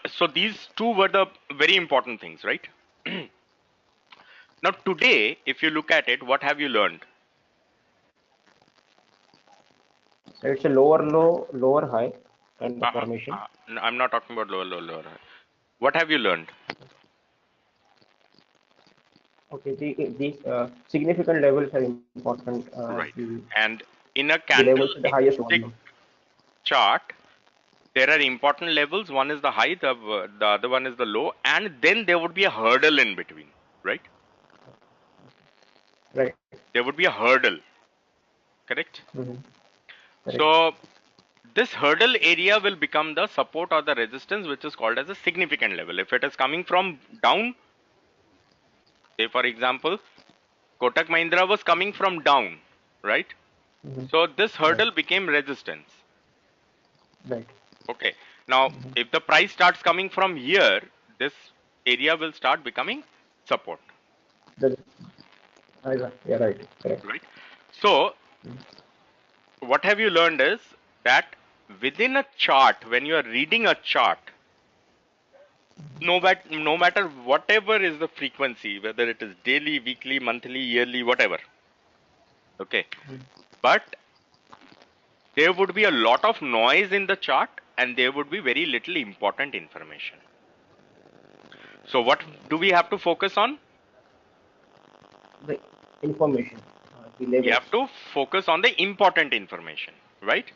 So these two were the very important things, right? Now today, if you look at it, what have you learned? So it's a lower low, lower high kind of formation. No, I'm not talking about lower, low, lower high. What have you learned? Okay, these significant levels are important. Right. The And in a levels at the highest candlestick volume. chart, there are important levels. One is the high, the other one is the low, and then there would be a hurdle in between, right? Right. There would be a hurdle, correct? Mm-hmm. Correct. So this hurdle area will become the support or the resistance, which is called as a significant level. If it is coming from down, say for example, Kotak Mahindra was coming from down, right? Mhm. So this Right. hurdle became resistance. Right. Okay. Now, if the price starts coming from here, this area will start becoming support, That's, yeah, right. Correct. right? So what have you learned is that within a chart, when you are reading a chart, no matter whatever is the frequency, whether it is daily, weekly, monthly, yearly, whatever, okay, but there would be a lot of noise in the chart and there would be very little important information. So what do we have to focus on? The information, the We levels. have to focus on the important information, right?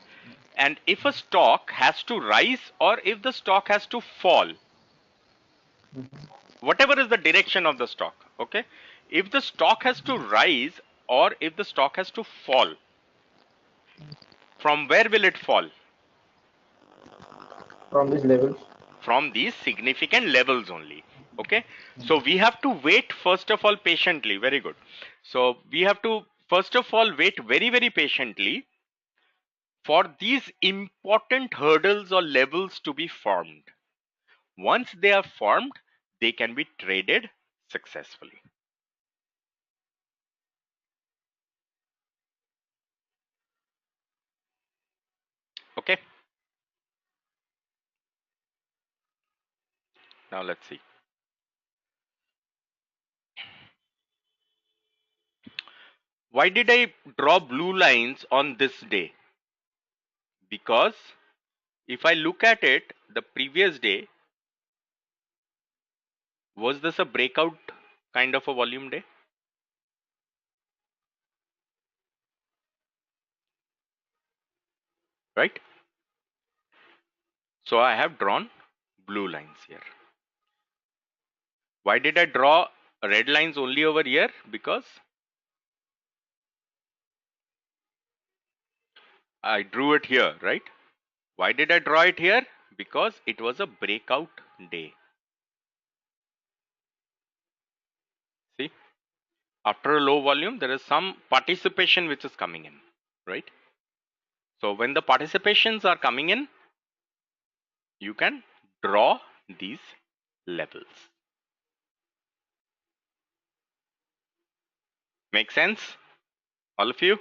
And if a stock has to rise or if the stock has to fall, whatever is the direction of the stock, okay, if the stock has to rise or if the stock has to fall, from where will it fall? From these levels. From these significant levels only. Okay, so we have to wait first of all patiently. Very good. So we have to first of all wait very patiently for these important hurdles or levels to be formed. Once they are formed, they can be traded successfully. Okay, now let's see. Why did I draw blue lines on this day? Because if I look at it, the previous day, was this a breakout kind of a volume day? Right? So I have drawn blue lines here. Why did I draw red lines only over here? Because I drew it here, right? Why did I draw it here? Because it was a breakout day. See, after a low volume, there is some participation which is coming in, right? So when the participations are coming in, you can draw these levels. Make sense? All of you?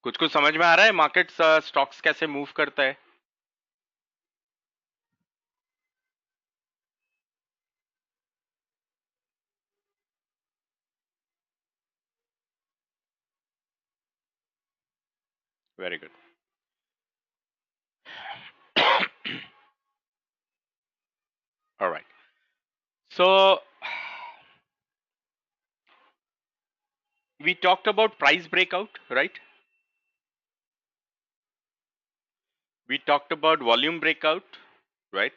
कुछ कुछ समझ में आ रहा है markets stocks कैसे move करता है? Very good. All right. So we talked about price breakout, right? We talked about volume breakout, right?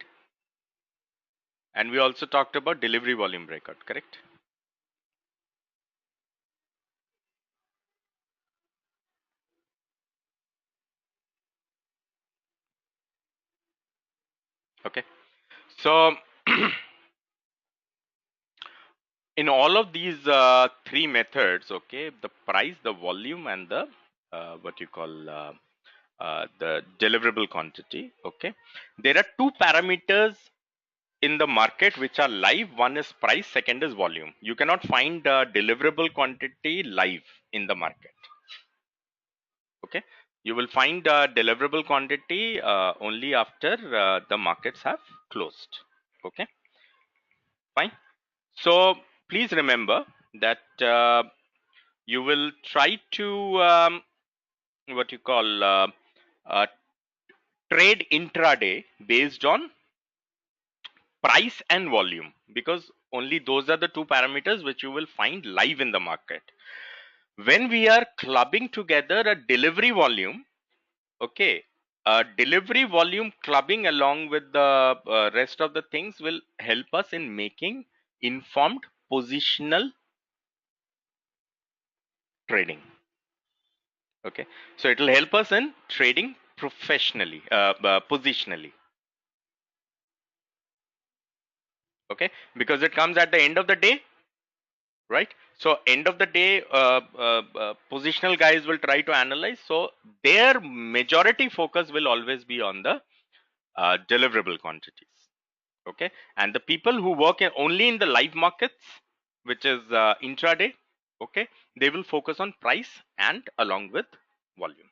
And we also talked about delivery volume breakout, correct? Okay. So in all of these three methods, okay, the price, the volume, and the what you call the deliverable quantity, okay, there are two parameters in the market which are live. One is price, second is volume. You cannot find deliverable quantity live in the market. Okay, you will find deliverable quantity only after the markets have closed. Okay, fine. So please remember that you will try to what you call uh, trade intraday based on price and volume, because only those are the two parameters which you will find live in the market. When we are clubbing together a delivery volume, okay, delivery volume clubbing along with the rest of the things will help us in making informed positional trading. Okay, so it will help us in trading professionally, positionally. Okay, because it comes at the end of the day, right? So end of the day, positional guys will try to analyze. So their majority focus will always be on the deliverable quantities. Okay, and the people who work only in the live markets, which is intraday, okay, they will focus on price and along with volume.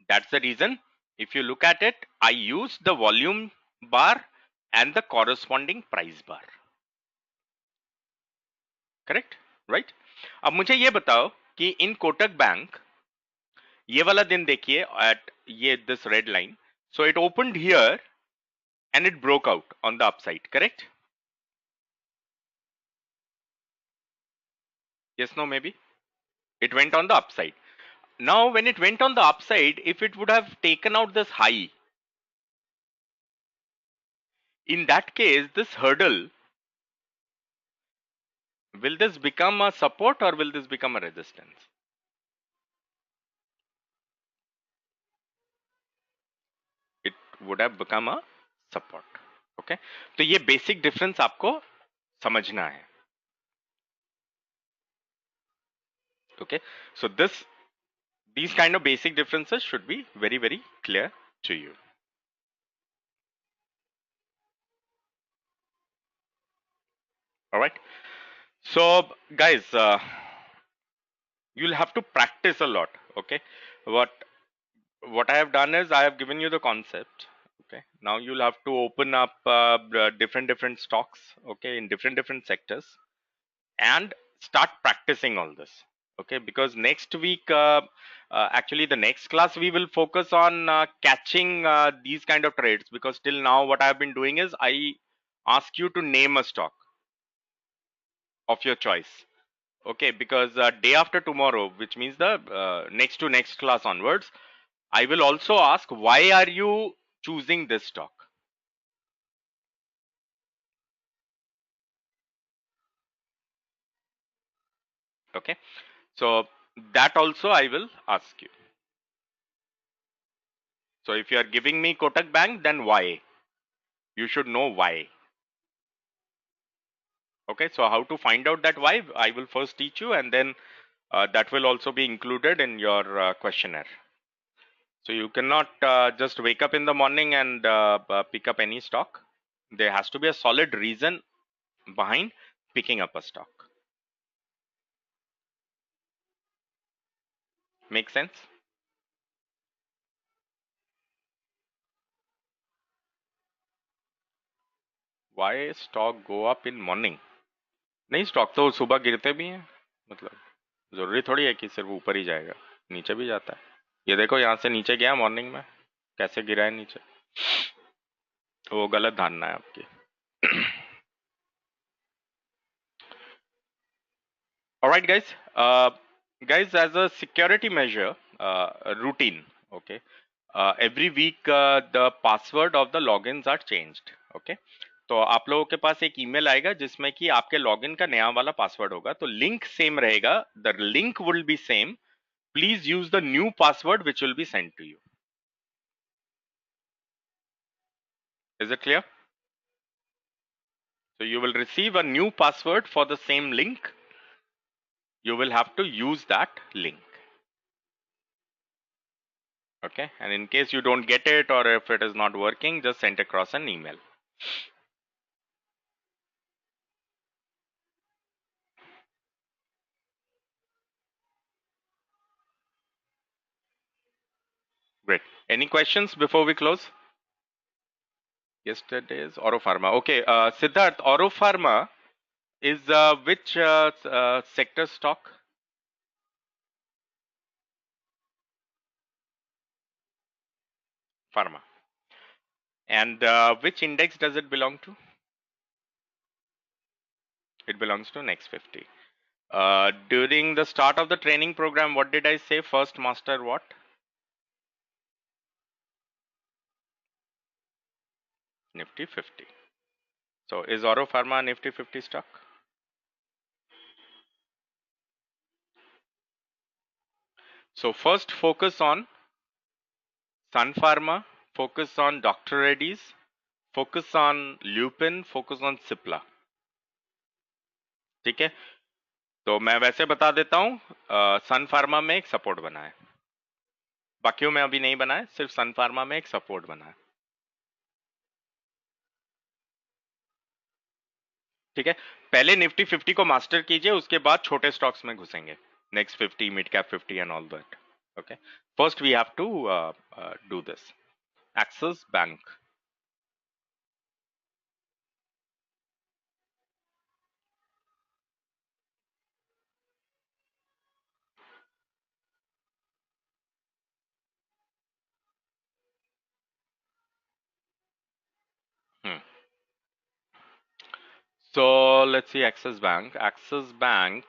That's the reason, if you look at it, I use the volume bar and the corresponding price bar. Correct, right? अब मुझे ये बताओ कि इन Kotak bank ये वाला दिन देखिए at ये this red line, so it opened here and it broke out on the upside, correct? Yes, no, maybe it went on the upside. Now when it went on the upside, if it would have taken out this high, in that case this hurdle, will this become a support or will this become a resistance? It would have become a support. Okay, तो ये basic difference आपको समझना है. Okay, so these kind of basic differences should be very, very clear to you. All right, so guys, you'll have to practice a lot. Okay, what I have done is I have given you the concept. Okay, now you'll have to open up different stocks, okay, in different sectors, and start practicing all this. Okay, because next week, actually the next class, we will focus on catching these kind of trades, because till now what I have been doing is I ask you to name a stock of your choice. Okay, because day after tomorrow, which means the next to next class onwards, I will also ask, why are you choosing this stock? Okay, so that also I will ask you. So if you are giving me Kotak Bank, then why? You should know why. Okay, so how to find out that why, I will first teach you, and then that will also be included in your questionnaire. So you cannot just wake up in the morning and pick up any stock. There has to be a solid reason behind picking up a stock. Make sense? Why stock go up in morning? नहीं, stock तो सुबह गिरते भी हैं, मतलब जरूरी थोड़ी है कि सिर्फ ऊपर ही जाएगा, नीचे भी जाता है. ये देखो यहाँ से नीचे गया मॉर्निंग में, कैसे गिरा है नीचे. तो वो गलत धारणा है आपकी. All right, guys. Guys, as a security measure, routine. Okay. Every week, the password of the logins are changed. Okay. तो आप लोगों के पास एक ईमेल आएगा जिसमें कि आपके लॉगिन का नया वाला पासवर्ड होगा. तो लिंक सेम रहेगा. The link will be same. Please use the new password which will be sent to you. Is it clear? So you will receive a new password for the same link. You will have to use that link. Okay, and in case you don't get it, or if it is not working, just send across an email. Great. Any questions before we close? Yesterday's Oro Pharma. Okay, Siddharth, Oro Pharma is which sector stock? Pharma. And which index does it belong to? It belongs to Next 50. During the start of the training program, what did I say? First master what? Nifty 50. So is Oro Pharma a Nifty 50 stock? So first focus on Sun Pharma, focus on Dr. Reddy's, focus on Lupin, focus on Cipla. ठीक है, तो मैं वैसे बता देता हूं, सन pharma में एक सपोर्ट बना है, बाकियों में अभी नहीं बना है, सिर्फ सन फार्मा में एक सपोर्ट बना है। ठीक है, पहले निफ्टी 50 को मास्टर कीजिए, उसके बाद छोटे स्टॉक्स में घुसेंगे, next 50, mid cap 50 and all that. Okay, first we have to do this. Axis bank. So let's see Axis Bank. Axis Bank.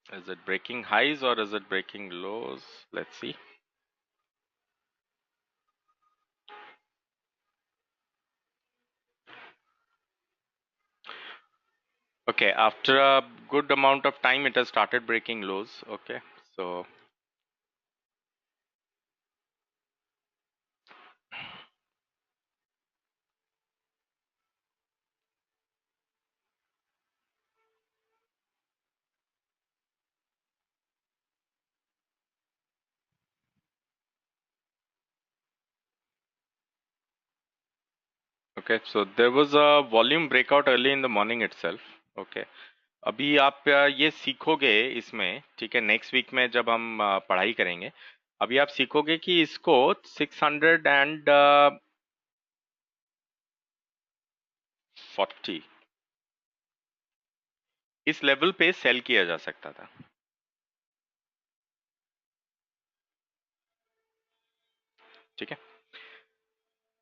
Is it breaking highs or is it breaking lows? Let's see. Okay, after a good amount of time, it has started breaking lows. Okay, so okay, so there was a volume breakout early in the morning itself. Okay, अभी आप ये सीखोगे इसमें, ठीक है, next week में जब हम पढ़ाई करेंगे, अभी आप सीखोगे कि इसको 640 इस लेवल पे सेल किया जा सकता था। ठीक है,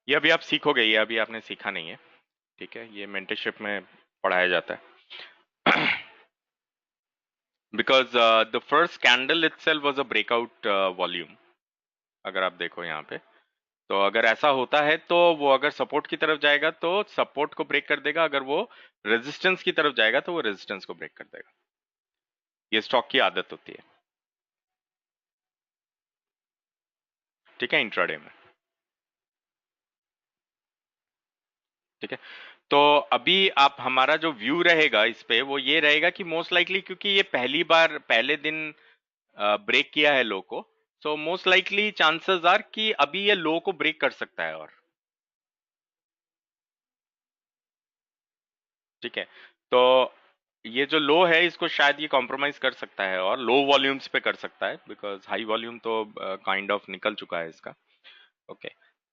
ये अभी आप सीखोगे, ये अभी आपने सीखा नहीं है। ठीक है, ये मेंटरशिप में पढ़ाया जाता है। Because the first candle itself was a breakout volume. अगर आप देखो यहाँ पे, तो अगर ऐसा होता है तो वो अगर सपोर्ट की तरफ जाएगा तो सपोर्ट को ब्रेक कर देगा, अगर वो रेजिस्टेंस की तरफ जाएगा तो वो रेजिस्टेंस को ब्रेक कर देगा। ये स्टॉक की आदत होती है। ठीक है, इंट्राडे में। ठीक है, तो अभी आप हमारा जो व्यू रहेगा इस पे वो ये रहेगा कि मोस्ट लाइकली, क्योंकि ये पहली बार पहले दिन ब्रेक किया है लो को, so most likely chances are कि अभी ये लो को ब्रेक कर सकता है। और ठीक है, तो ये जो लो है इसको शायद ये कॉम्प्रोमाइज कर सकता है और लो वॉल्यूम्स पे कर सकता है, बिकॉज हाई वॉल्यूम तो काइंड ऑफ निकल चुका है इसका। ओके,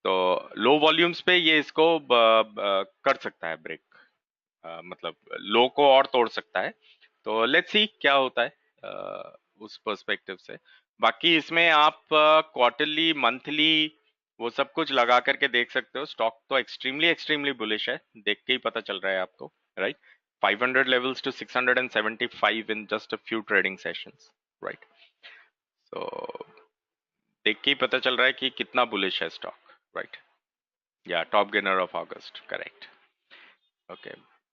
तो लो वॉल्यूम्स पे ये इसको कर सकता है ब्रेक, मतलब लो को और तोड़ सकता है। तो लेट्स सी क्या होता है उस पर्सपेक्टिव से। बाकी इसमें आप क्वार्टरली, मंथली, वो सब कुछ लगा करके देख सकते हो। स्टॉक तो एक्सट्रीमली एक्सट्रीमली बुलिश है, देख के ही पता चल रहा है आपको, right? 500 levels to 675 in just a few trading sessions, right? So देख के ही पता चल रहा है कि कितना बुलिश है स्टॉक, राइट? या top gainer of August, correct. Okay,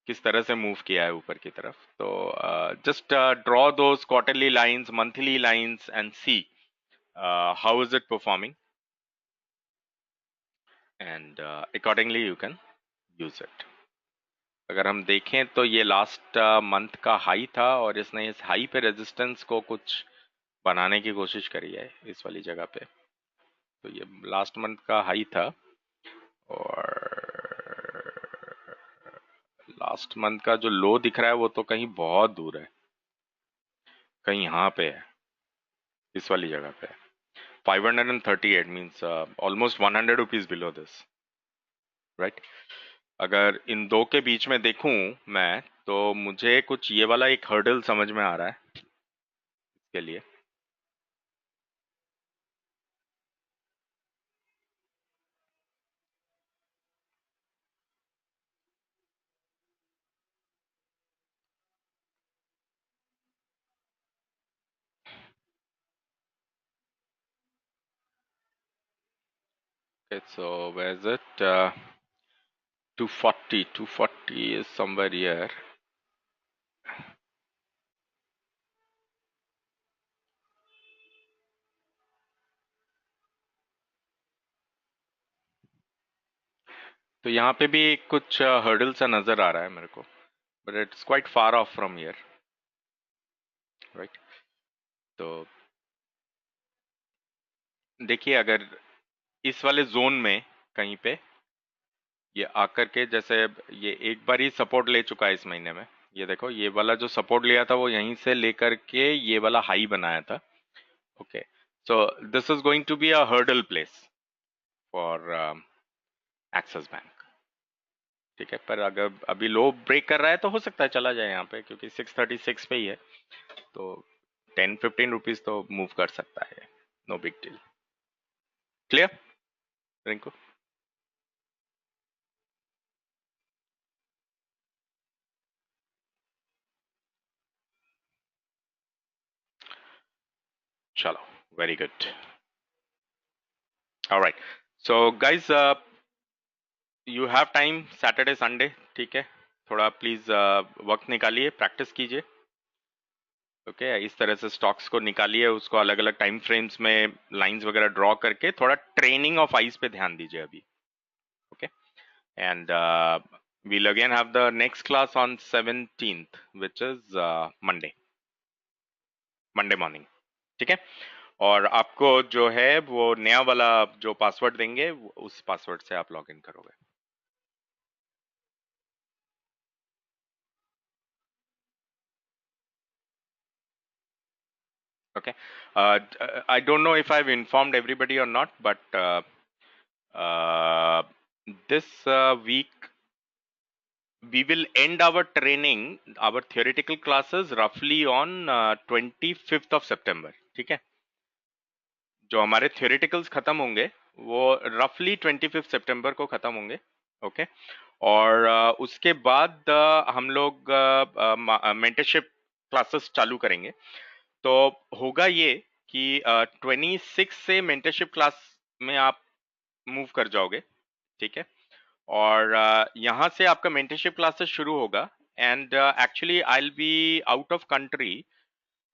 किस तरह से मूव किया है ऊपर की तरफ। तो just draw those quarterly lines, monthly lines and see how is it performing, and accordingly you can use it. अगर हम देखें तो ये लास्ट मंथ का हाई था और इसने इस हाई पे रेजिस्टेंस को कुछ बनाने की कोशिश करी है इस वाली जगह पे। तो ये लास्ट मंथ का हाई था और लास्ट मंथ का जो लो दिख रहा है वो तो कहीं बहुत दूर है, कहीं यहाँ पे है, इस वाली जगह पे। 538 means almost 100 rupees below this, right? अगर इन दो के बीच में देखूं मैं, तो मुझे कुछ ये वाला एक हर्डल समझ में आ रहा है इसके लिए। Okay, so where is it? 240. 240 is somewhere here. तो यहाँ पे भी कुछ हर्डल सा नजर आ रहा है मेरे को, but it's quite far of from here, right. तो देखिए अगर इस वाले जोन में कहीं पे ये आकर के, जैसे ये एक बार ही सपोर्ट ले चुका है इस महीने में, ये देखो ये वाला जो सपोर्ट लिया था वो यहीं से लेकर के ये वाला हाई बनाया था। Okay, so this is going to be a hurdle place for Axis Bank, ठीक है। पर अगर अभी लो ब्रेक कर रहा है तो हो सकता है चला जाए यहाँ पे, क्योंकि 636 पे ही है, तो 10-15 रुपीज तो मूव कर सकता है, no big deal. Clear Rinku? चलो, very good. Alright, so guys you have time Saturday Sunday, ठीक है, थोड़ा प्लीज वक्त निकालिए, प्रैक्टिस कीजिए। ओके, इस तरह से स्टॉक्स को निकालिए, उसको अलग अलग टाइम फ्रेम्स में लाइंस वगैरह ड्रॉ करके थोड़ा ट्रेनिंग ऑफ आइज पे ध्यान दीजिए अभी। Okay, and we'll again have the next class on 17th, which is Monday morning, ठीक है। और आपको जो है वो नया वाला जो पासवर्ड देंगे उस पासवर्ड से आप लॉग इन करोगे। Okay. I don't know if I've informed everybody or not, but this week we will end our training, our theoretical classes roughly on 25th of September, ठीक है। जो हमारे theoreticals खत्म होंगे वो roughly 25th सितंबर को खत्म होंगे, ओके। और उसके बाद हम लोग मेंटरशिप क्लासेस चालू करेंगे। तो होगा ये कि 26 से मेंटरशिप क्लास में आप मूव कर जाओगे, ठीक है। और यहाँ से आपका मेंटरशिप क्लासेस शुरू होगा, and actually I will be out of country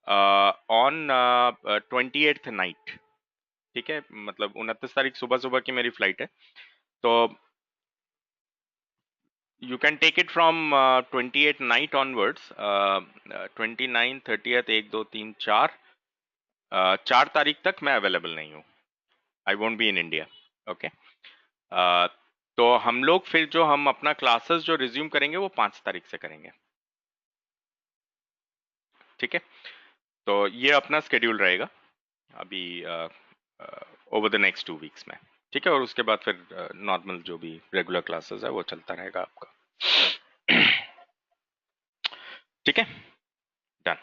on 28th night, ठीक है। मतलब 29 तारीख सुबह सुबह की मेरी फ्लाइट है, तो you can take it from 28th night onwards, 29, 30th, 1, 2, 3, 4, 4 तारीख तक मैं अवेलेबल नहीं हूँ, I won't be in India, okay. तो हम लोग फिर जो हम अपना क्लासेस जो रिज्यूम करेंगे वो 5 तारीख से करेंगे, ठीक है। तो ये अपना स्केड्यूल रहेगा अभी ओवर द नेक्स्ट 2 वीक्स में, ठीक है। और उसके बाद फिर नॉर्मल जो भी रेगुलर क्लासेस है वो चलता रहेगा आपका, ठीक है, डन।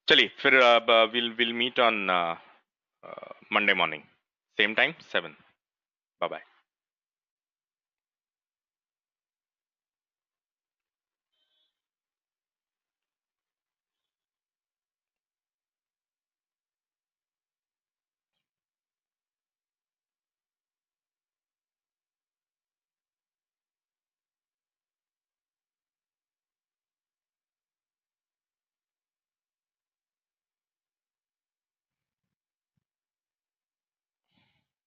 चलिए फिर अब will meet on Monday morning, same time 7। Bye bye.